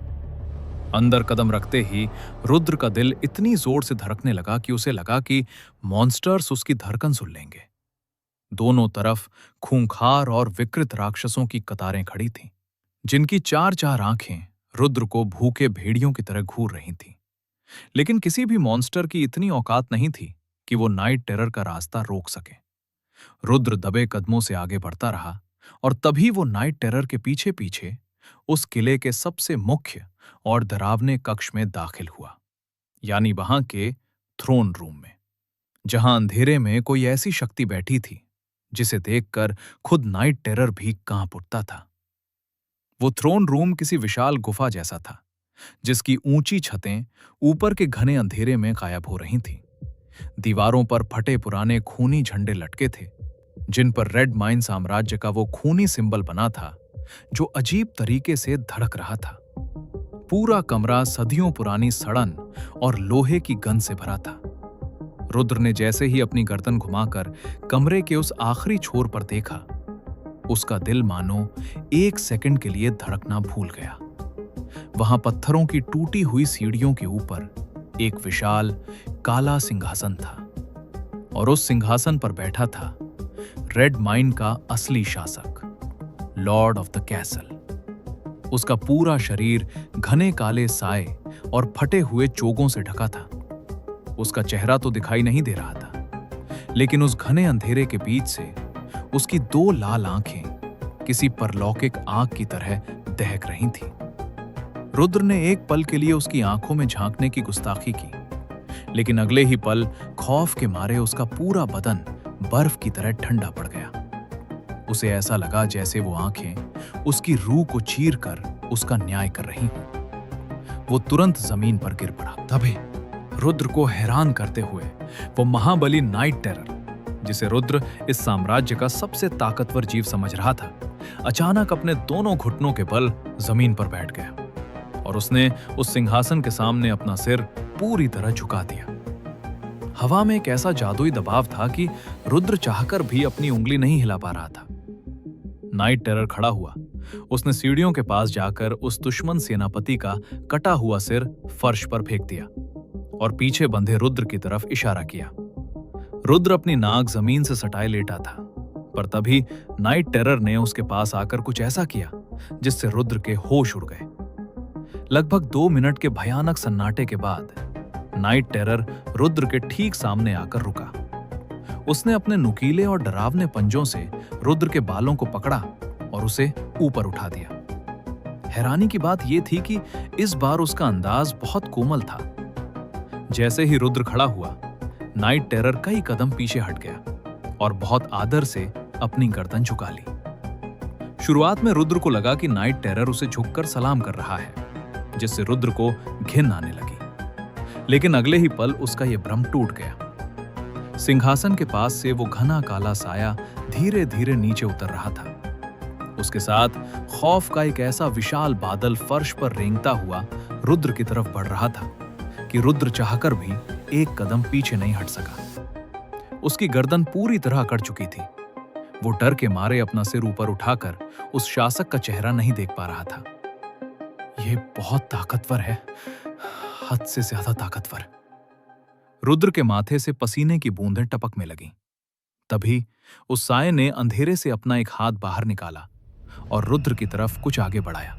अंदर कदम रखते ही रुद्र का दिल इतनी जोर से धड़कने लगा कि उसे लगा कि मॉन्स्टर्स उसकी धड़कन सुन लेंगे। दोनों तरफ खूंखार और विकृत राक्षसों की कतारें खड़ी थीं, जिनकी चार चार आंखें रुद्र को भूखे भेड़ियों की तरह घूर रही थीं। लेकिन किसी भी मॉन्स्टर की इतनी औकात नहीं थी कि वो नाइट टेरर का रास्ता रोक सके। रुद्र दबे कदमों से आगे बढ़ता रहा और तभी वो नाइट टेरर के पीछे पीछे उस किले के सबसे मुख्य और डरावने कक्ष में दाखिल हुआ, यानी वहां के थ्रोन रूम में, जहां अंधेरे में कोई ऐसी शक्ति बैठी थी जिसे देखकर खुद नाइट टेरर भी कांप उठता था। वो थ्रोन रूम किसी विशाल गुफा जैसा था, जिसकी ऊंची छतें ऊपर के घने अंधेरे में गायब हो रही थीं। दीवारों पर फटे पुराने खूनी झंडे लटके थे, जिन पर रेड माइन साम्राज्य का वो खूनी सिंबल बना था, जो अजीब तरीके से धड़क रहा था। पूरा कमरा सदियों पुरानी सड़न और लोहे की गंध से भरा था। रुद्र ने जैसे ही अपनी गर्दन घुमाकर कमरे के उस आखिरी छोर पर देखा, उसका दिल मानो एक सेकंड के लिए धड़कना भूल गया। वहां पत्थरों की टूटी हुई सीढ़ियों के ऊपर एक विशाल काला सिंहासन था, और उस सिंहासन पर बैठा था रेड माइन का असली शासक, लॉर्ड ऑफ द कैसल। उसका पूरा शरीर घने काले साए और फटे हुए चोगों से ढका था। उसका चेहरा तो दिखाई नहीं दे रहा था, लेकिन उस घने अंधेरे के बीच से उसकी दो लाल आंखें किसी परलौकिक आग की तरह दहक रही थीं। रुद्र ने एक पल के लिए उसकी आंखों में झांकने की गुस्ताखी की, लेकिन अगले ही पल खौफ के मारे उसका पूरा बदन बर्फ की तरह ठंडा पड़ गया। उसे ऐसा लगा जैसे वो आंखें उसकी रूह को चीर कर उसका न्याय कर रही हों। वो तुरंत जमीन पर गिर पड़ा। तभी रुद्र को हैरान करते हुए वो महाबली नाइट टेरर, जिसे रुद्र इस साम्राज्य का सबसे ताकतवर जीव समझ रहा था, अचानक अपने दोनों घुटनों के बल जमीन पर बैठ गया और उसने उस सिंहासन के सामने अपना सिर पूरी तरह झुका दिया। हवा में एक ऐसा जादुई दबाव था कि रुद्र चाहकर भी अपनी उंगली नहीं हिला पा रहा था। नाइट टेरर खड़ा हुआ। उसने सीढ़ियों के पास जाकर उस दुश्मन सेनापति का कटा हुआ सिर फर्श पर फेंक दिया और पीछे बंधे रुद्र की तरफ इशारा किया। रुद्र अपनी नाक जमीन से सटाए लेटा था, पर तभी नाइट टेरर ने उसके पास आकर कुछ ऐसा किया जिससे रुद्र के होश उड़ गए। लगभग 2 मिनट के भयानक सन्नाटे के बाद नाइट टेरर रुद्र के ठीक सामने आकर रुका। उसने अपने नुकीले और डरावने पंजों से रुद्र के बालों को पकड़ा और उसे ऊपर उठा दिया। हैरानी की बात यह थी कि इस बार उसका अंदाज बहुत कोमल था। जैसे ही रुद्र खड़ा हुआ, नाइट टेरर कई कदम पीछे हट गया और बहुत आदर से अपनी गर्दन झुका ली। शुरुआत में रुद्र को लगा कि नाइट टेरर उसे झुककर सलाम कर रहा है, जिससे रुद्र को घिन आने लगी। लेकिन अगले ही पल उसका यह भ्रम टूट गया। सिंहासन के पास से वो घना काला साया धीरे धीरे नीचे उतर रहा था। उसके साथ खौफ का एक ऐसा विशाल बादल फर्श पर रेंगता हुआ रुद्र की तरफ बढ़ रहा था कि रुद्र चाहकर भी एक कदम पीछे नहीं हट सका। उसकी गर्दन पूरी तरह अकड़ चुकी थी। वो डर के मारे अपना सिर ऊपर उठाकर उस शासक का चेहरा नहीं देख पा रहा था। यह बहुत ताकतवर है, हद से ज्यादा ताकतवर। रुद्र के माथे से पसीने की बूंदें टपकने लगीं। तभी उस साये ने अंधेरे से अपना एक हाथ बाहर निकाला और रुद्र की तरफ कुछ आगे बढ़ाया।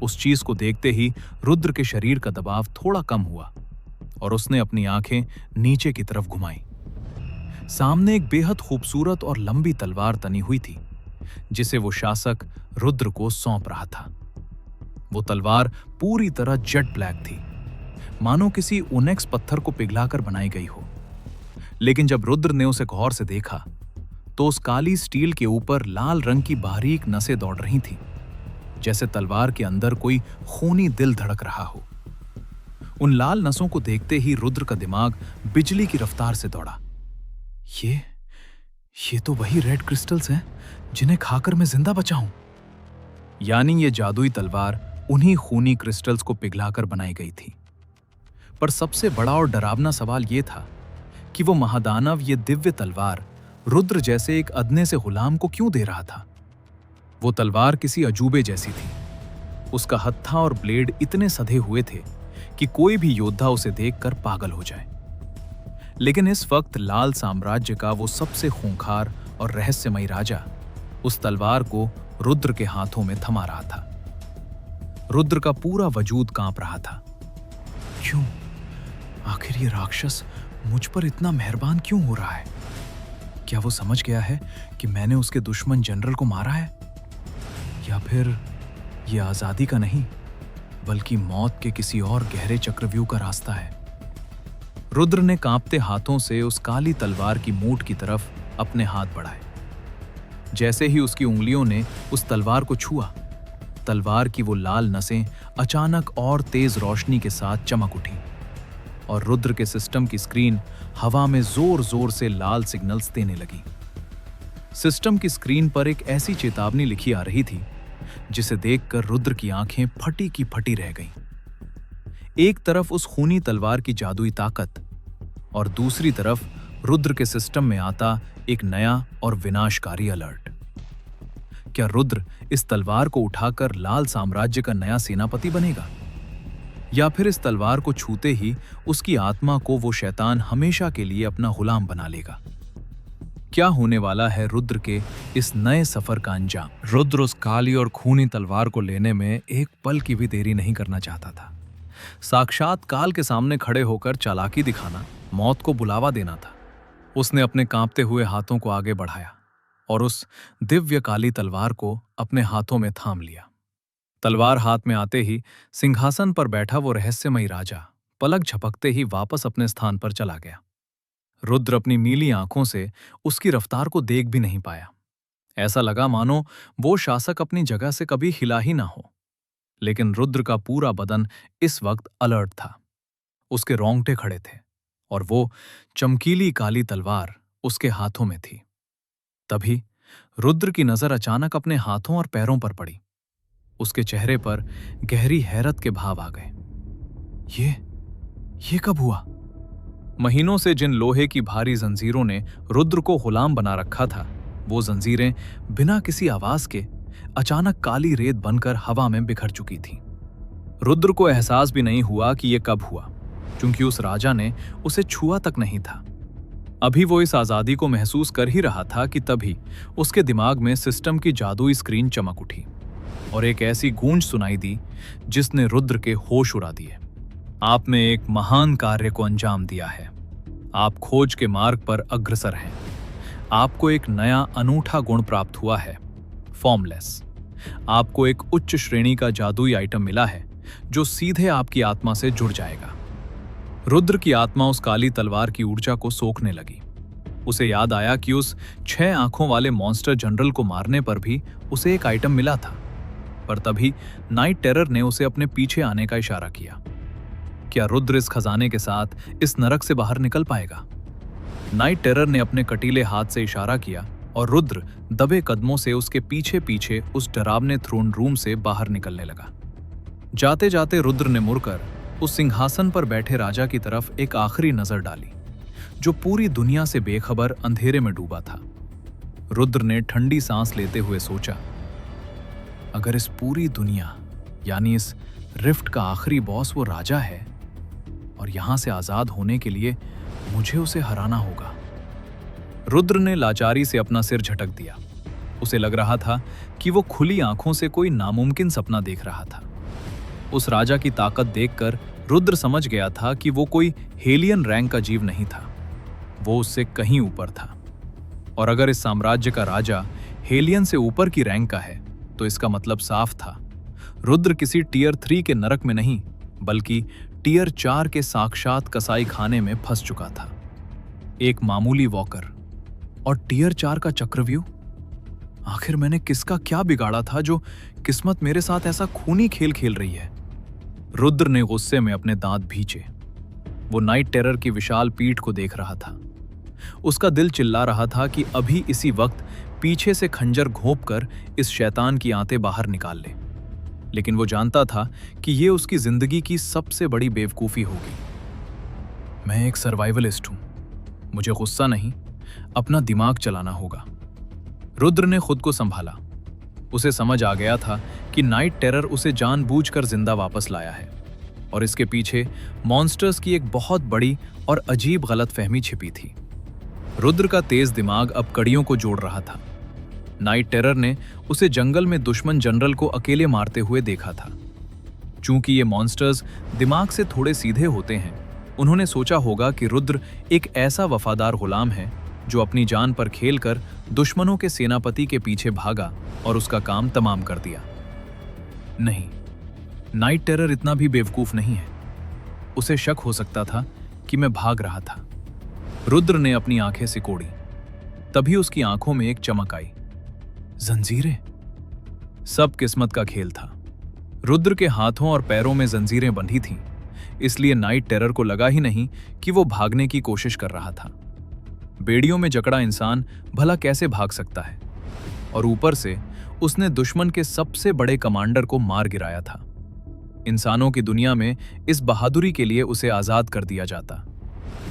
उस चीज को देखते ही रुद्र के शरीर का दबाव थोड़ा कम हुआ और उसने अपनी आंखें नीचे की तरफ घुमाई। सामने एक बेहद खूबसूरत और लंबी तलवार तनी हुई थी, जिसे वो शासक रुद्र को सौंप रहा था। वो तलवार पूरी तरह जेट ब्लैक थी, मानो किसी ओनेक्स पत्थर को पिघलाकर बनाई गई हो। लेकिन जब रुद्र ने उसे गौर से देखा तो उस काली स्टील के ऊपर लाल रंग की बारीक नसें दौड़ रही थीं, जैसे तलवार के अंदर कोई खूनी दिल धड़क रहा हो। उन लाल नसों को देखते ही रुद्र का दिमाग बिजली की रफ्तार से दौड़ा। ये तो वही रेड क्रिस्टल्स हैं जिन्हें खाकर मैं जिंदा बचा हूं। यानी ये जादुई तलवार उन्हीं खूनी क्रिस्टल्स को पिघलाकर बनाई गई थी। पर सबसे बड़ा और डरावना सवाल यह था कि वो महादानव ये दिव्य तलवार रुद्र जैसे एक अदने से गुलाम को क्यों दे रहा था। वो तलवार किसी अजूबे जैसी थी। उसका हत्था और ब्लेड इतने सधे हुए थे कि कोई भी योद्धा उसे देखकर पागल हो जाए। लेकिन इस वक्त लाल साम्राज्य का वो सबसे खूंखार और रहस्यमयी राजा उस तलवार को रुद्र के हाथों में थमा रहा था। रुद्र का पूरा वजूद कांप रहा था। क्यों? आखिर ये राक्षस मुझ पर इतना मेहरबान क्यों हो रहा है? क्या वो समझ गया है कि मैंने उसके दुश्मन जनरल को मारा है? या फिर ये आजादी का नहीं बल्कि मौत के किसी और गहरे चक्रव्यूह का रास्ता है? रुद्र ने कांपते हाथों से उस काली तलवार की मूठ की तरफ अपने हाथ बढ़ाए। जैसे ही उसकी उंगलियों ने उस तलवार को छुआ, तलवार की वो लाल नसें अचानक और तेज रोशनी के साथ चमक उठी और रुद्र के सिस्टम की स्क्रीन हवा में जोर जोर से लाल सिग्नल्स देने लगी। सिस्टम की स्क्रीन पर एक ऐसी चेतावनी लिखी आ रही थी जिसे देखकर रुद्र की आंखें फटी की फटी रह गईं। एक तरफ उस खूनी तलवार की जादुई ताकत और दूसरी तरफ रुद्र के सिस्टम में आता एक नया और विनाशकारी अलर्ट। क्या रुद्र इस तलवार को उठाकर लाल साम्राज्य का नया सेनापति बनेगा, या फिर इस तलवार को छूते ही उसकी आत्मा को वो शैतान हमेशा के लिए अपना गुलाम बना लेगा? क्या होने वाला है रुद्र के इस नए सफर का अंजाम? रुद्र उस काली और खूनी तलवार को लेने में एक पल की भी देरी नहीं करना चाहता था। साक्षात काल के सामने खड़े होकर चालाकी दिखाना, मौत को बुलावा देना था। उसने अपने कांपते हुए हाथों को आगे बढ़ाया और उस दिव्य काली तलवार को अपने हाथों में थाम लिया। तलवार हाथ में आते ही सिंहासन पर बैठा वो रहस्यमयी राजा पलक झपकते ही वापस अपने स्थान पर चला गया। रुद्र अपनी नीली आंखों से उसकी रफ्तार को देख भी नहीं पाया। ऐसा लगा मानो वो शासक अपनी जगह से कभी हिला ही ना हो। लेकिन रुद्र का पूरा बदन इस वक्त अलर्ट था। उसके रोंगटे खड़े थे और वो चमकीली काली तलवार उसके हाथों में थी। तभी रुद्र की नजर अचानक अपने हाथों और पैरों पर पड़ी। उसके चेहरे पर गहरी हैरत के भाव आ गए। ये कब हुआ? महीनों से जिन लोहे की भारी जंजीरों ने रुद्र को गुलाम बना रखा था, वो जंजीरें बिना किसी आवाज के अचानक काली रेत बनकर हवा में बिखर चुकी थीं। रुद्र को एहसास भी नहीं हुआ कि यह कब हुआ, क्योंकि उस राजा ने उसे छुआ तक नहीं था। अभी वो इस आजादी को महसूस कर ही रहा था कि तभी उसके दिमाग में सिस्टम की जादुई स्क्रीन चमक उठी और एक ऐसी गूंज सुनाई दी जिसने रुद्र के होश उड़ा दिए। आपने एक महान कार्य को अंजाम दिया है। आप खोज के मार्ग पर अग्रसर हैं। आपको एक नया अनूठा गुण प्राप्त हुआ है, फॉर्मलेस। आपको एक उच्च श्रेणी का जादुई आइटम मिला है जो सीधे आपकी आत्मा से जुड़ जाएगा। रुद्र की आत्मा उस काली तलवार की ऊर्जा को सोखने लगी। उसे याद आया कि उस 6 आंखों वाले मॉन्स्टर जनरल को मारने पर भी उसे एक आइटम मिला था, पर तभी नाइट टेरर ने उसे अपने पीछे आने का इशारा किया। क्या रुद्र इस खजाने के साथ इस नरक से बाहर निकल पाएगा? नाइट टेरर ने अपने कटीले हाथ से इशारा किया और रुद्र दबे कदमों से उसके पीछे पीछे उस डरावने थ्रोन रूम से बाहर निकलने लगा। जाते जाते रुद्र ने मुड़कर उस सिंहासन पर बैठे राजा की तरफ एक आखिरी नजर डाली, जो पूरी दुनिया से बेखबर अंधेरे में डूबा था। रुद्र ने ठंडी सांस लेते हुए सोचा, अगर इस पूरी दुनिया यानी इस रिफ्ट का आखिरी बॉस वो राजा है और यहां से आजाद होने के लिए मुझे उसे हराना होगा। रुद्र ने लाचारी से अपना सिर झटक दिया। उसे लग रहा था कि वो खुली आंखों से कोई नामुमकिन सपना देख रहा था। उस राजा की ताकत देखकर रुद्र समझ गया था कि वो कोई हेलियन रैंक का जीव नहीं था, वो उससे कहीं ऊपर था। और अगर इस साम्राज्य का राजा हेलियन से ऊपर की रैंक का है तो इसका मतलब साफ था, रुद्र किसी टियर 3 के नरक में नहीं बल्कि टियर 4 के साक्षात कसाई खाने में फंस चुका था। एक मामूली वॉकर और टियर 4 का चक्रव्यूह। आखिर मैंने किसका क्या बिगाड़ा था जो किस्मत मेरे साथ ऐसा खूनी खेल खेल रही है? रुद्र ने गुस्से में अपने दांत भींचे। वो नाइट टेरर की विशाल पीठ को देख रहा था। उसका दिल चिल्ला रहा था कि अभी इसी वक्त पीछे से खंजर घोंपकर इस शैतान की आंतें बाहर निकाल ले। लेकिन वो जानता था कि ये उसकी जिंदगी की सबसे बड़ी बेवकूफी होगी। मैं एक सर्वाइवलिस्ट हूं, मुझे गुस्सा नहीं, अपना दिमाग चलाना होगा। रुद्र ने खुद को संभाला। उसे समझ आ गया था कि नाइट टेरर उसे जानबूझकर जिंदा वापस लाया है और इसके पीछे मॉन्स्टर्स की एक बहुत बड़ी और अजीब गलतफहमी छिपी थी। रुद्र का तेज दिमाग अब कड़ियों को जोड़ रहा था। नाइट टेरर ने उसे जंगल में दुश्मन जनरल को अकेले मारते हुए देखा था। चूंकि ये मॉन्स्टर्स दिमाग से थोड़े सीधे होते हैं, उन्होंने सोचा होगा कि रुद्र एक ऐसा वफादार गुलाम है जो अपनी जान पर खेलकर दुश्मनों के सेनापति के पीछे भागा और उसका काम तमाम कर दिया। नहीं, नाइट टेरर इतना भी बेवकूफ नहीं है। उसे शक हो सकता था कि मैं भाग रहा था। रुद्र ने अपनी आंखें सिकोड़ी। तभी उसकी आंखों में एक चमक आई। जंजीरें। सब किस्मत का खेल था। रुद्र के हाथों और पैरों में जंजीरें बंधी थीं, इसलिए नाइट टेरर को लगा ही नहीं कि वो भागने की कोशिश कर रहा था। बेड़ियों में जकड़ा इंसान भला कैसे भाग सकता है? और ऊपर से उसने दुश्मन के सबसे बड़े कमांडर को मार गिराया था। इंसानों की दुनिया में इस बहादुरी के लिए उसे आजाद कर दिया जाता,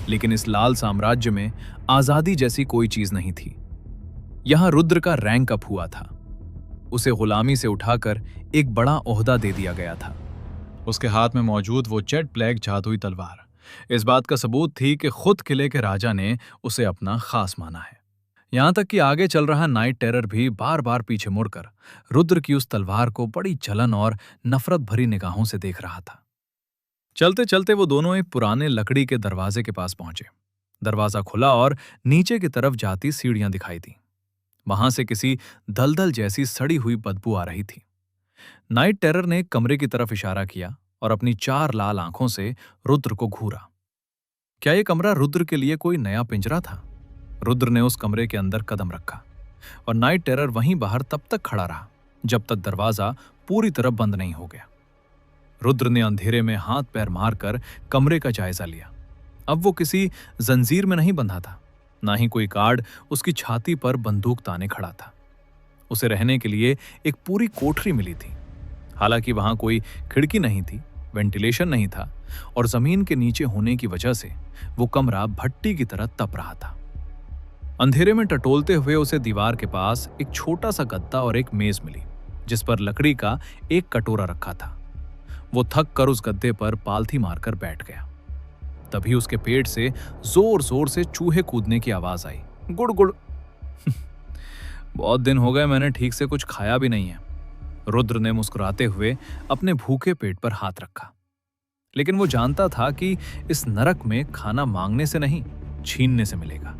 लेकिन इस लाल साम्राज्य में आजादी जैसी कोई चीज नहीं थी। यहां रुद्र का रैंक अप हुआ था। उसे गुलामी से उठाकर एक बड़ा ओहदा दे दिया गया था। उसके हाथ में मौजूद वो जेट ब्लैक जादुई तलवार इस बात का सबूत थी कि खुद किले के राजा ने उसे अपना खास माना है। यहां तक कि आगे चल रहा नाइट टेरर भी बार बार पीछे मुड़कर रुद्र की उस तलवार को बड़ी जलन और नफरत भरी निगाहों से देख रहा था। चलते चलते वो दोनों एक पुराने लकड़ी के दरवाजे के पास पहुंचे। दरवाजा खुला और नीचे की तरफ जाती सीढ़ियां दिखाई दी। वहां से किसी दलदल जैसी सड़ी हुई बदबू आ रही थी। नाइट टेरर ने कमरे की तरफ इशारा किया और अपनी 4 लाल आंखों से रुद्र को घूरा। क्या यह कमरा रुद्र के लिए कोई नया पिंजरा था? रुद्र ने उस कमरे के अंदर कदम रखा और नाइट टेरर वहीं बाहर तब तक खड़ा रहा जब तक दरवाजा पूरी तरह बंद नहीं हो गया। रुद्र ने अंधेरे में हाथ पैर मारकर कमरे का जायजा लिया। अब वो किसी जंजीर में नहीं बंधा था, ना ही कोई गार्ड उसकी छाती पर बंदूक ताने खड़ा था। उसे रहने के लिए एक पूरी कोठरी मिली थी। हालांकि वहां कोई खिड़की नहीं थी, वेंटिलेशन नहीं था और जमीन के नीचे होने की वजह से वो कमरा भट्टी की तरह तप रहा था। अंधेरे में टटोलते हुए उसे दीवार के पास एक छोटा सा गद्दा और एक मेज मिली, जिस पर लकड़ी का एक कटोरा रखा था। वो थक कर उस गद्दे पर पालथी मारकर बैठ गया। तभी उसके पेट से जोर जोर से चूहे कूदने की आवाज आई। गुड़ गुड़। बहुत दिन हो गए मैंने ठीक से कुछ खाया भी नहीं है। रुद्र ने मुस्कुराते हुए अपने भूखे पेट पर हाथ रखा। लेकिन वो जानता था कि इस नरक में खाना मांगने से नहीं, छीनने से मिलेगा।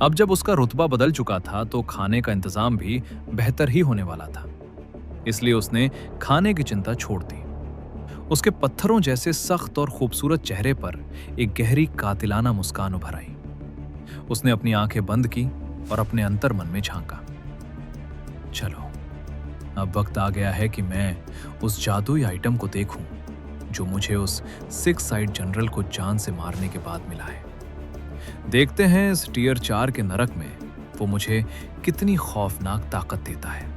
अब जब उसका रुतबा बदल चुका था तो खाने का इंतजाम भी बेहतर ही होने वाला था। इसलिए उसने खाने की चिंता छोड़ दी। उसके पत्थरों जैसे सख्त और खूबसूरत चेहरे पर एक गहरी कातिलाना मुस्कान उभर आई। उसने अपनी आंखें बंद की और अपने अंतर मन में झांका। चलो, अब वक्त आ गया है कि मैं उस जादुई आइटम को देखूं जो मुझे उस 6 साइड जनरल को जान से मारने के बाद मिला है। देखते हैं इस टियर 4 के नरक में वो मुझे कितनी खौफनाक ताकत देता है।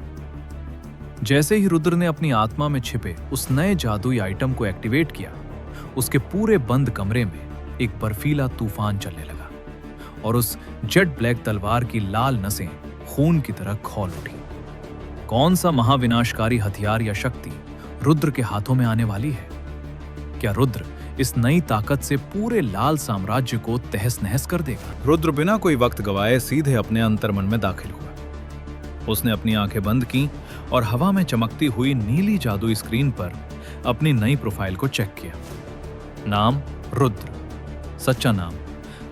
जैसे ही रुद्र ने अपनी आत्मा में छिपे उस नए जादुई आइटम को एक्टिवेट किया, उसके पूरे बंद कमरे में एक बर्फीला तूफान चलने लगा और उस जेट ब्लैक तलवार की लाल नसें खून की तरह खौल उठी। कौन सा महाविनाशकारी हथियार या शक्ति रुद्र के हाथों में आने वाली है? क्या रुद्र इस नई ताकत से पूरे लाल साम्राज्य को तहस नहस कर देगा? रुद्र बिना कोई वक्त गवाए सीधे अपने अंतर्मन में दाखिल हुआ। उसने अपनी आंखें बंद की और हवा में चमकती हुई नीली जादुई स्क्रीन पर अपनी नई प्रोफाइल को चेक किया। नाम रुद्र, सच्चा नाम,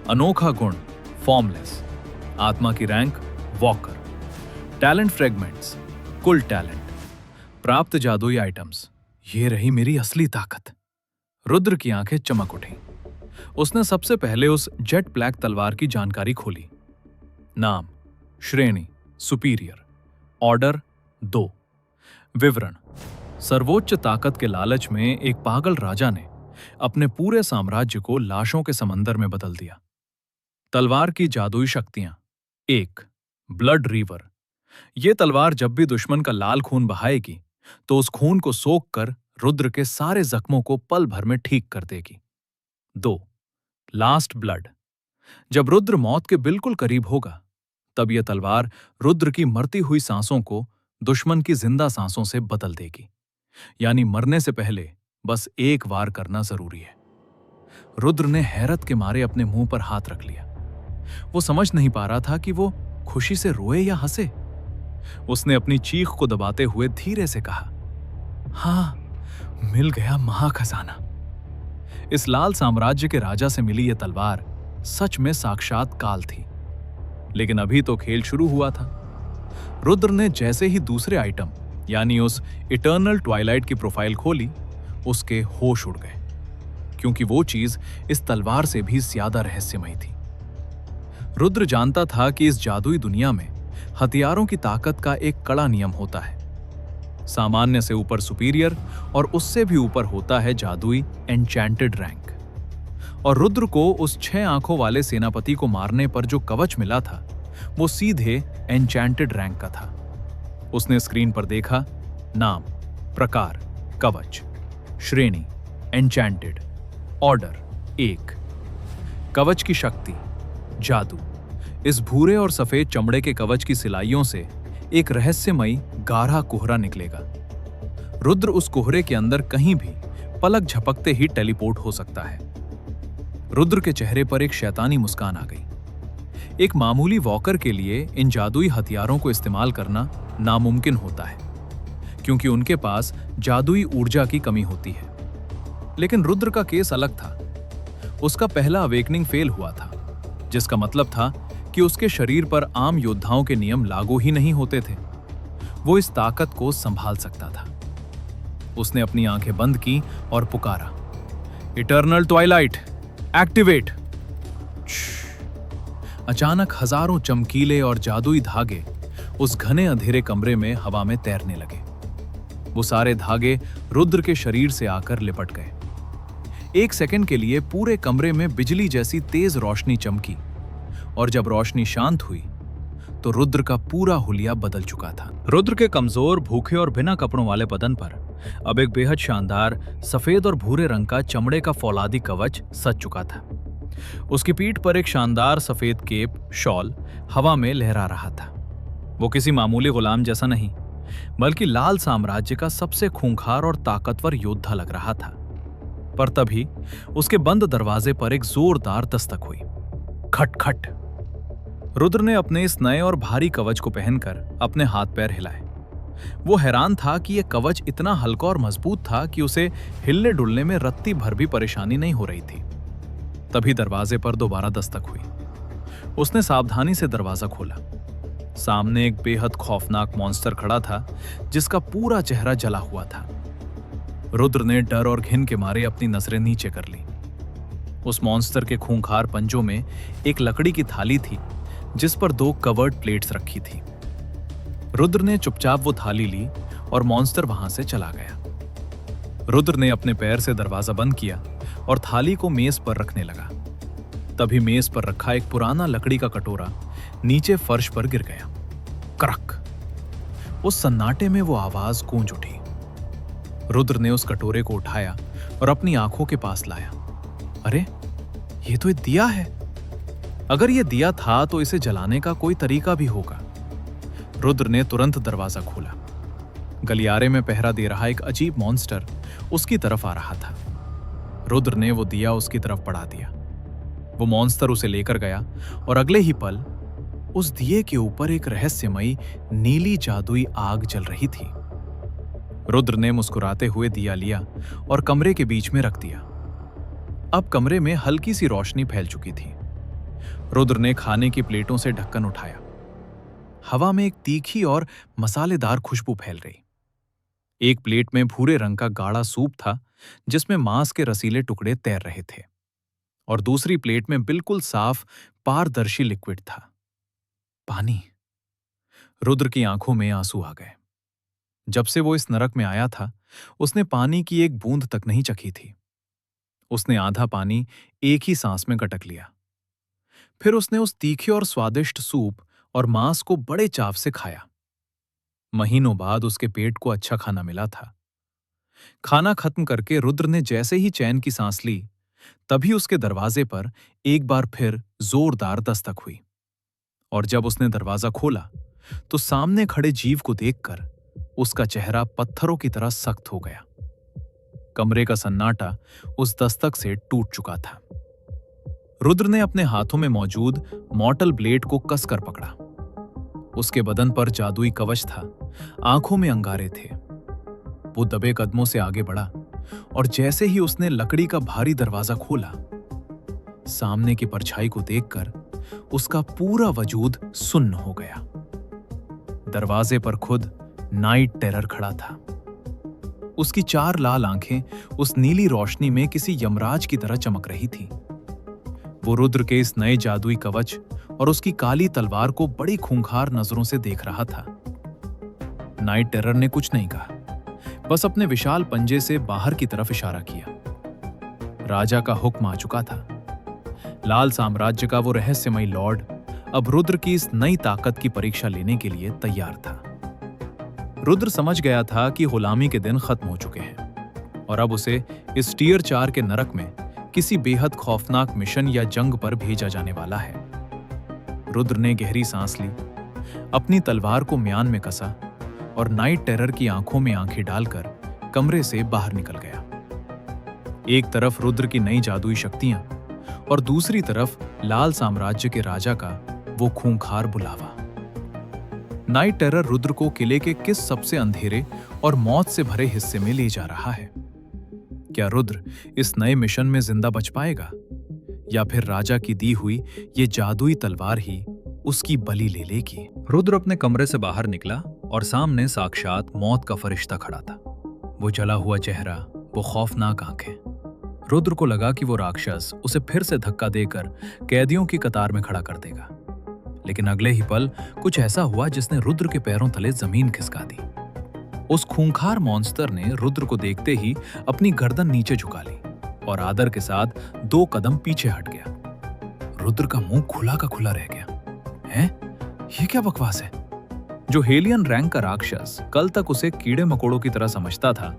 अनोखा गुण फॉर्मलेस, आत्मा की रैंक वॉकर, टैलेंट फ्रेगमेंट्स कुल टैलेंट, प्राप्त जादुई आइटम्स। ये रही मेरी असली ताकत। रुद्र की आंखें चमक उठी। उसने सबसे पहले उस जेट ब्लैक तलवार की जानकारी खोली। नाम, श्रेणी सुपीरियर, ऑर्डर 2। विवरण: सर्वोच्च ताकत के लालच में एक पागल राजा ने अपने पूरे साम्राज्य को लाशों के समंदर में बदल दिया। तलवार की जादुई शक्तियां: 1. Blood river. यह तलवार जब भी दुश्मन का लाल खून बहाएगी तो उस खून को सोख कर रुद्र के सारे जख्मों को पल भर में ठीक कर देगी। 2. Last blood. जब रुद्र मौत के बिल्कुल करीब होगा तब यह तलवार रुद्र की मरती हुई सांसों को दुश्मन की जिंदा सांसों से बदल देगी। यानी मरने से पहले बस एक वार करना जरूरी है। रुद्र ने हैरत के मारे अपने मुंह पर हाथ रख लिया। वो समझ नहीं पा रहा था कि वो खुशी से रोए या हंसे। उसने अपनी चीख को दबाते हुए धीरे से कहा, हाँ, मिल गया महाखजाना। इस लाल साम्राज्य के राजा से मिली यह तलवार सच में साक्षात काल थी। लेकिन अभी तो खेल शुरू हुआ था। रुद्र ने जैसे ही दूसरे आइटम यानी उस इटर्नल ट्वाइलाइट की प्रोफाइल खोली, उसके होश उड़ गए, क्योंकि वो चीज इस तलवार से भी ज्यादा रहस्यमयी थी। रुद्र जानता था कि इस जादुई दुनिया में हथियारों की ताकत का एक कड़ा नियम होता है। सामान्य से ऊपर सुपीरियर और उससे भी ऊपर होता है जादुई एन्चेंटेड रैंक। और रुद्र को उस 6 आंखों वाले सेनापति को मारने पर जो कवच मिला था, वो सीधे एन्चेंटेड रैंक का था। उसने स्क्रीन पर देखा, नाम, प्रकार, कवच, श्रेणी, एन्चेंटेड, ऑर्डर 1। कवच की शक्ति, जादू। इस भूरे और सफेद चमड़े के कवच की सिलाइयों से एक रहस्यमयी गाढ़ा कोहरा निकलेगा। रुद्र उस कोहरे के अंदर कहीं भी पलक झपकते ही टेलीपोर्ट हो सकता है। रुद्र के चेहरे पर एक शैतानी मुस्कान आ गई। एक मामूली वॉकर के लिए इन जादुई हथियारों को इस्तेमाल करना नामुमकिन होता है, क्योंकि उनके पास जादुई ऊर्जा की कमी होती है। लेकिन रुद्र का केस अलग था। उसका पहला अवेकनिंग फेल हुआ था, जिसका मतलब था कि उसके शरीर पर आम योद्धाओं के नियम लागू ही नहीं होते थे। वो इस ताकत को संभाल सकता था। उसने अपनी आंखें बंद की और पुकारा, इटर्नल ट्वाइलाइट, एक्टिवेट। अचानक हजारों चमकीले और जादुई धागे उस घने अंधेरे कमरे में हवा में तैरने लगे। वो सारे धागे रुद्र के शरीर से आकर लिपट गए। एक सेकंड के लिए पूरे कमरे में बिजली जैसी तेज रोशनी चमकी, और जब रोशनी शांत हुई तो रुद्र का पूरा हुलिया बदल चुका था। रुद्र के कमजोर, भूखे और बिना कपड़ों वाले बदन पर अब एक बेहद शानदार सफेद और भूरे रंग का चमड़े का फौलादी कवच सज चुका था। उसकी पीठ पर एक शानदार सफेद केप, शॉल हवा में लहरा रहा था। वो किसी मामूली गुलाम जैसा नहीं, बल्कि लाल साम्राज्य का सबसे खूंखार और ताकतवर योद्धा लग रहा था। पर तभी उसके बंद दरवाजे पर एक जोरदार दस्तक हुई। खट-खट। रुद्र ने अपने इस नए और भारी कवच को पहनकर अपने हाथ पैर हिलाए। वो हैरान था कि यह कवच इतना हल्का और मजबूत था कि उसे हिलने डुलने में रत्ती भर भी परेशानी नहीं हो रही थी। तभी दरवाजे पर दोबारा दस्तक हुई। उसने सावधानी से दरवाजा खोला। सामने एक बेहद खौफनाक मॉन्स्टर खड़ा था, जिसका पूरा चेहरा जला हुआ था। रुद्र ने डर और घिन के मारे अपनी नजरें नीचे कर ली। उस मॉन्स्टर के खूंखार पंजों में एक लकड़ी की थाली थी, जिस पर 2 कवर्ड प्लेट्स रखी थी। रुद्र ने चुपचाप वो थाली ली और मॉन्स्टर वहां से चला गया। रुद्र ने अपने पैर से दरवाजा बंद किया और थाली को मेज पर रखने लगा। तभी मेज पर रखा एक पुराना लकड़ी का कटोरा नीचे फर्श पर गिर गया। करक। उस सन्नाटे में वो आवाज गूंज उठी। रुद्र ने उस कटोरे को उठाया और अपनी आंखों के पास लाया। अरे, ये तो एक दिया है। अगर ये दिया था तो इसे जलाने का कोई तरीका भी होगा। रुद्र ने तुरंत दरवाजा खोला। गलियारे में पहरा दे रहा एक अजीब मॉन्स्टर उसकी तरफ आ रहा था। रुद्र ने वो दिया उसकी तरफ बढ़ा दिया। वो मॉन्स्टर उसे लेकर गया और अगले ही पल उस दिए के ऊपर एक रहस्यमयी नीली जादुई आग जल रही थी। रुद्र ने मुस्कुराते हुए दिया लिया और कमरे के बीच में रख दिया। अब कमरे में हल्की सी रोशनी फैल चुकी थी। रुद्र ने खाने की प्लेटों से ढक्कन उठाया। हवा में एक तीखी और मसालेदार खुशबू फैल रही। एक प्लेट में भूरे रंग का गाढ़ा सूप था, जिसमें मांस के रसीले टुकड़े तैर रहे थे, और दूसरी प्लेट में बिल्कुल साफ पारदर्शी लिक्विड था, पानी। रुद्र की आंखों में आंसू आ गए। जब से वो इस नरक में आया था, उसने पानी की एक बूंद तक नहीं चखी थी। उसने आधा पानी एक ही सांस में गटक लिया। फिर उसने उस तीखे और स्वादिष्ट सूप और मांस को बड़े चाव से खाया। महीनों बाद उसके पेट को अच्छा खाना मिला था। खाना खत्म करके रुद्र ने जैसे ही चैन की सांस ली, तभी उसके दरवाजे पर एक बार फिर जोरदार दस्तक हुई। और जब उसने दरवाजा खोला तो सामने खड़े जीव को देखकर उसका चेहरा पत्थरों की तरह सख्त हो गया। कमरे का सन्नाटा उस दस्तक से टूट चुका था। रुद्र ने अपने हाथों में मौजूद मॉर्टल ब्लेड को कसकर पकड़ा। उसके बदन पर जादुई कवच था, आंखों में अंगारे थे। वो दबे कदमों से आगे बढ़ा और जैसे ही उसने लकड़ी का भारी दरवाजा खोला, सामने की परछाई को देखकर उसका पूरा वजूद सुन्न हो गया। दरवाजे पर खुद नाइट टेरर खड़ा था। उसकी 4 लाल आंखें उस नीली रोशनी में किसी यमराज की तरह चमक रही थी। वो रुद्र के इस नए जादुई कवच और उसकी काली तलवार को बड़ी खूंखार नजरों से देख रहा था। नाइट टेरर ने कुछ नहीं कहा, बस अपने विशाल पंजे से बाहर की तरफ इशारा किया। राजा का हुक्म आ चुका था। लाल साम्राज्य का वो रहस्यमयी लॉर्ड अब रुद्र की इस नई ताकत की परीक्षा लेने के लिए तैयार था। रुद्र समझ गया था कि गुलामी के दिन खत्म हो चुके हैं और अब उसे इस टियर 4 के नरक में किसी बेहद खौफनाक मिशन या जंग पर भेजा जाने वाला है। रुद्र ने गहरी सांस ली, अपनी तलवार को म्यान में कसा और नाइट टेरर की आंखों में आंखें डालकर कमरे से बाहर निकल गया। एक तरफ रुद्र की नई जादुई शक्तियां और दूसरी तरफ लाल साम्राज्य के राजा का वो खूंखार बुलावा। नाइट टेरर रुद्र को किले के किस सबसे अंधेरे और मौत से भरे हिस्से में ले जा रहा है। क्या रुद्र इस नए मिशन में जिंदा बच पाएगा या फिर राजा की दी हुई ये जादुई तलवार ही उसकी बलि ले लेगी? रुद्र अपने कमरे से बाहर निकला और सामने साक्षात मौत का फरिश्ता खड़ा था। वो जला हुआ चेहरा, वो खौफनाक आंखें। रुद्र को लगा कि वो राक्षस उसे फिर से धक्का देकर कैदियों की कतार में खड़ा कर देगा, लेकिन अगले ही पल कुछ ऐसा हुआ जिसने रुद्र के पैरों तले जमीन खिसका दी। उस खूंखार मॉन्स्टर ने रुद्र को देखते ही अपनी गर्दन नीचे झुका ली और आदर के साथ 2 कदम पीछे हट गया। रुद्र का मुंह खुला का खुला रह गया। हैं? ये क्या बकवास है? जो हेलियन रैंक का राक्षस कल तक उसे कीड़े मकोड़ों की तरह समझता था,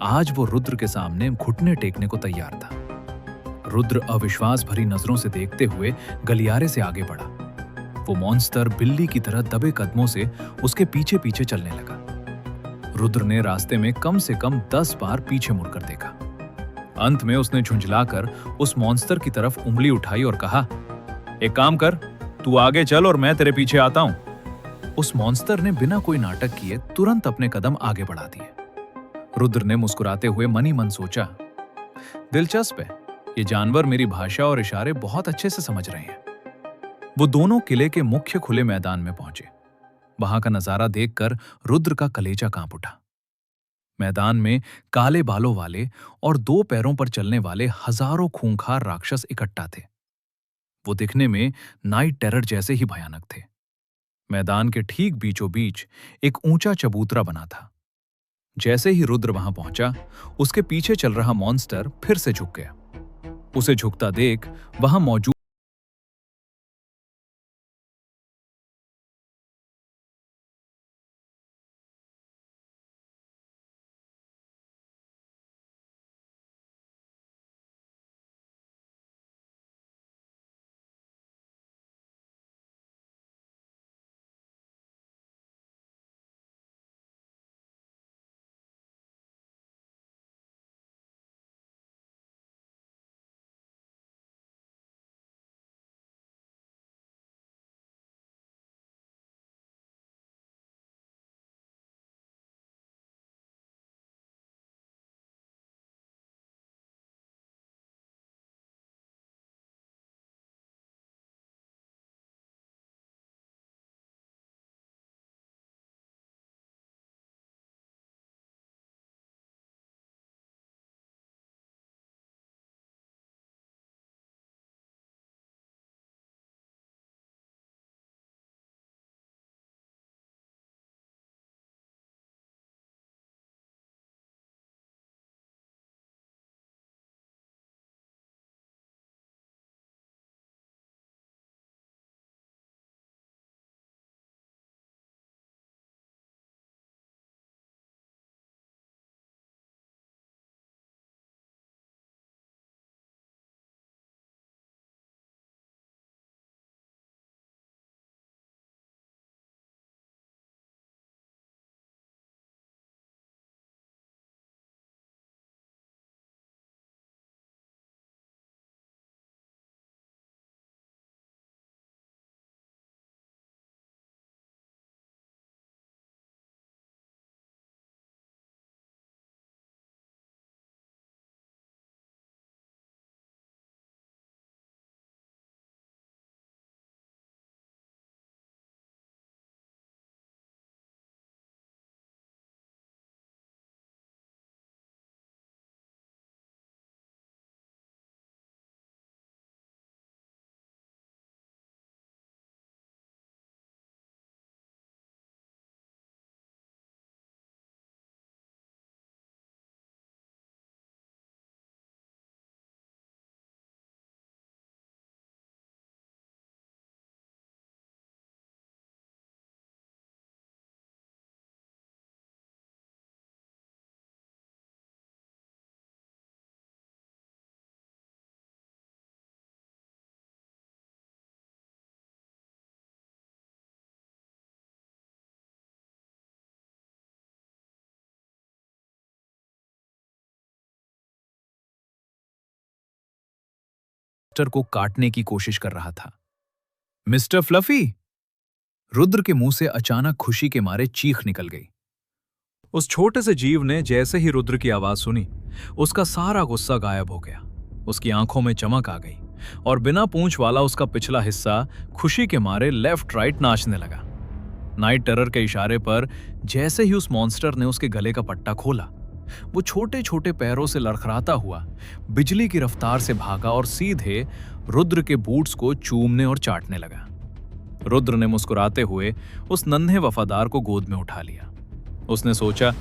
आज वो रुद्र के सामने घुटने टेकने को तैयार था। रुद्र अविश्वास भरी नजरों से देखते हुए गलियारे से आगे बढ़ा। वो मॉन्स्टर बिल्ली की तरह दबे कदमों से उसके पीछे पीछे चलने लगा। रुद्र ने रास्ते में कम से कम 10 बार पीछे मुड़कर देखा। अंत में उसने झुंझलाकर उस मॉन्स्टर की तरफ उंगली उठाई और कहा, एक काम कर, तू आगे चल और मैं तेरे पीछे आता हूं। उस मॉन्स्टर ने बिना कोई नाटक किए तुरंत अपने कदम आगे बढ़ा दिए। रुद्र ने मुस्कुराते हुए मन ही मन सोचा, दिलचस्प है, ये जानवर मेरी भाषा और इशारे बहुत अच्छे से समझ रहे हैं। वो दोनों किले के मुख्य खुले मैदान में पहुंचे। वहां का नजारा देखकर रुद्र का कलेजा कांप उठा। मैदान में काले बालों वाले और 2 पैरों पर चलने वाले हजारों खूंखार राक्षस इकट्ठा थे। वो दिखने में नाइट टेरर जैसे ही भयानक थे। मैदान के ठीक बीचों बीच एक ऊंचा चबूतरा बना था। जैसे ही रुद्र वहां पहुंचा, उसके पीछे चल रहा मॉन्स्टर फिर से झुक गया। उसे झुकता देख वहां मौजूद मॉन्स्टर को काटने की कोशिश कर रहा था। Mister fluffy! रुद्र के मुंह से अचानक खुशी के मारे चीख निकल गई। उस छोटे से जीव ने जैसे ही रुद्र की आवाज सुनी, उसका सारा गुस्सा गायब हो गया। उसकी आंखों में चमक आ गई और बिना पूंछ वाला उसका पिछला हिस्सा खुशी के मारे लेफ्ट राइट नाचने लगा। नाइट टेरर के इशारे पर जैसे ही उस मॉन्स्टर ने उसके गले का पट्टा खोला, वो छोटे छोटे पैरों से लड़खड़ाता हुआ बिजली की रफ्तार से भागा और सीधे रुद्र के बूट्स को चूमने और चाटने लगा। रुद्र ने मुस्कुराते हुए उस नन्हे वफादार को गोद में उठा लिया। उसने सोचा,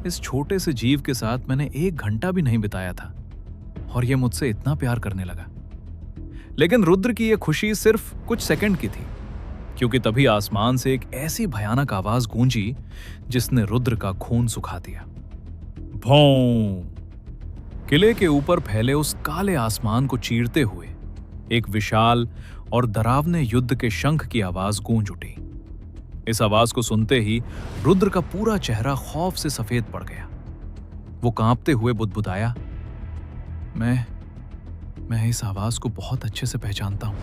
इस छोटे से जीव के साथ मैंने 1 घंटा भी नहीं बिताया था और यह मुझसे इतना प्यार करने लगा। लेकिन रुद्र की यह खुशी सिर्फ कुछ सेकंड की थी, क्योंकि तभी आसमान से एक ऐसी भयानक आवाज गूंजी जिसने रुद्र का खून सुखा दिया। भौं! किले के ऊपर फैले उस काले आसमान को चीरते हुए एक विशाल और डरावने युद्ध के शंख की आवाज गूंज उठी। इस आवाज को सुनते ही रुद्र का पूरा चेहरा खौफ से सफेद पड़ गया। वो कांपते हुए बुदबुदाया, मैं इस आवाज को बहुत अच्छे से पहचानता हूं।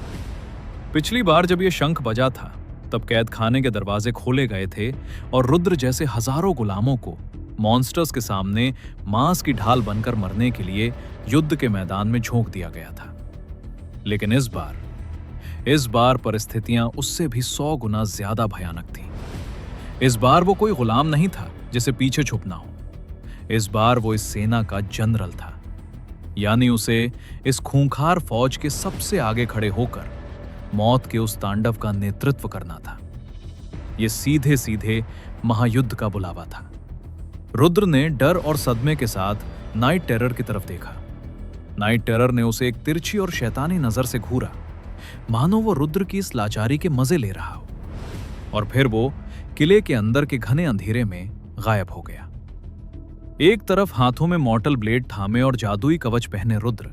पिछली बार जब यह शंख बजा था, तब कैद खाने के दरवाजे खोले गए थे और रुद्र जैसे हजारों गुलामों को मॉन्स्टर्स के सामने मांस की ढाल बनकर मरने के लिए युद्ध के मैदान में झोंक दिया गया था। लेकिन इस बार परिस्थितियां उससे भी 100 गुना ज्यादा भयानक थीं। इस बार वो कोई गुलाम नहीं था जिसे पीछे छुपना हो। इस बार वो इस सेना का जनरल था, यानी उसे इस खूंखार फौज के सबसे आगे खड़े होकर मौत के उस तांडव का नेतृत्व करना था। ये सीधे सीधे महायुद्ध का बुलावा था। रुद्र ने डर और सदमे के साथ नाइट टेरर की तरफ देखा। नाइट टेरर ने उसे एक तिरछी और शैतानी नजर से घूरा, मानो वो रुद्र की इस लाचारी के मजे ले रहा हो, और फिर वो किले के अंदर के घने अंधेरे में गायब हो गया। एक तरफ हाथों में मॉर्टल ब्लेड थामे और जादुई कवच पहने रुद्र,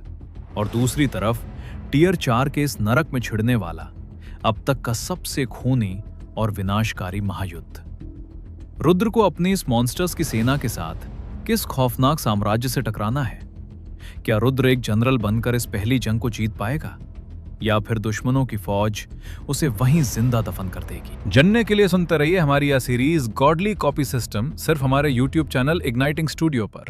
और दूसरी तरफ टियर 4 के इस नरक में छिड़ने वाला अब तक का सबसे खूनी और विनाशकारी महायुद्ध। रुद्र को अपनी इस मॉन्स्टर्स की सेना के साथ किस खौफनाक साम्राज्य से टकराना है? क्या रुद्र एक जनरल बनकर इस पहली जंग को जीत पाएगा, या फिर दुश्मनों की फौज उसे वहीं जिंदा दफन कर देगी? जानने के लिए सुनते रहिए हमारी यह सीरीज गॉडली कॉपी सिस्टम, सिर्फ हमारे YouTube चैनल इग्नाइटिंग स्टूडियो पर।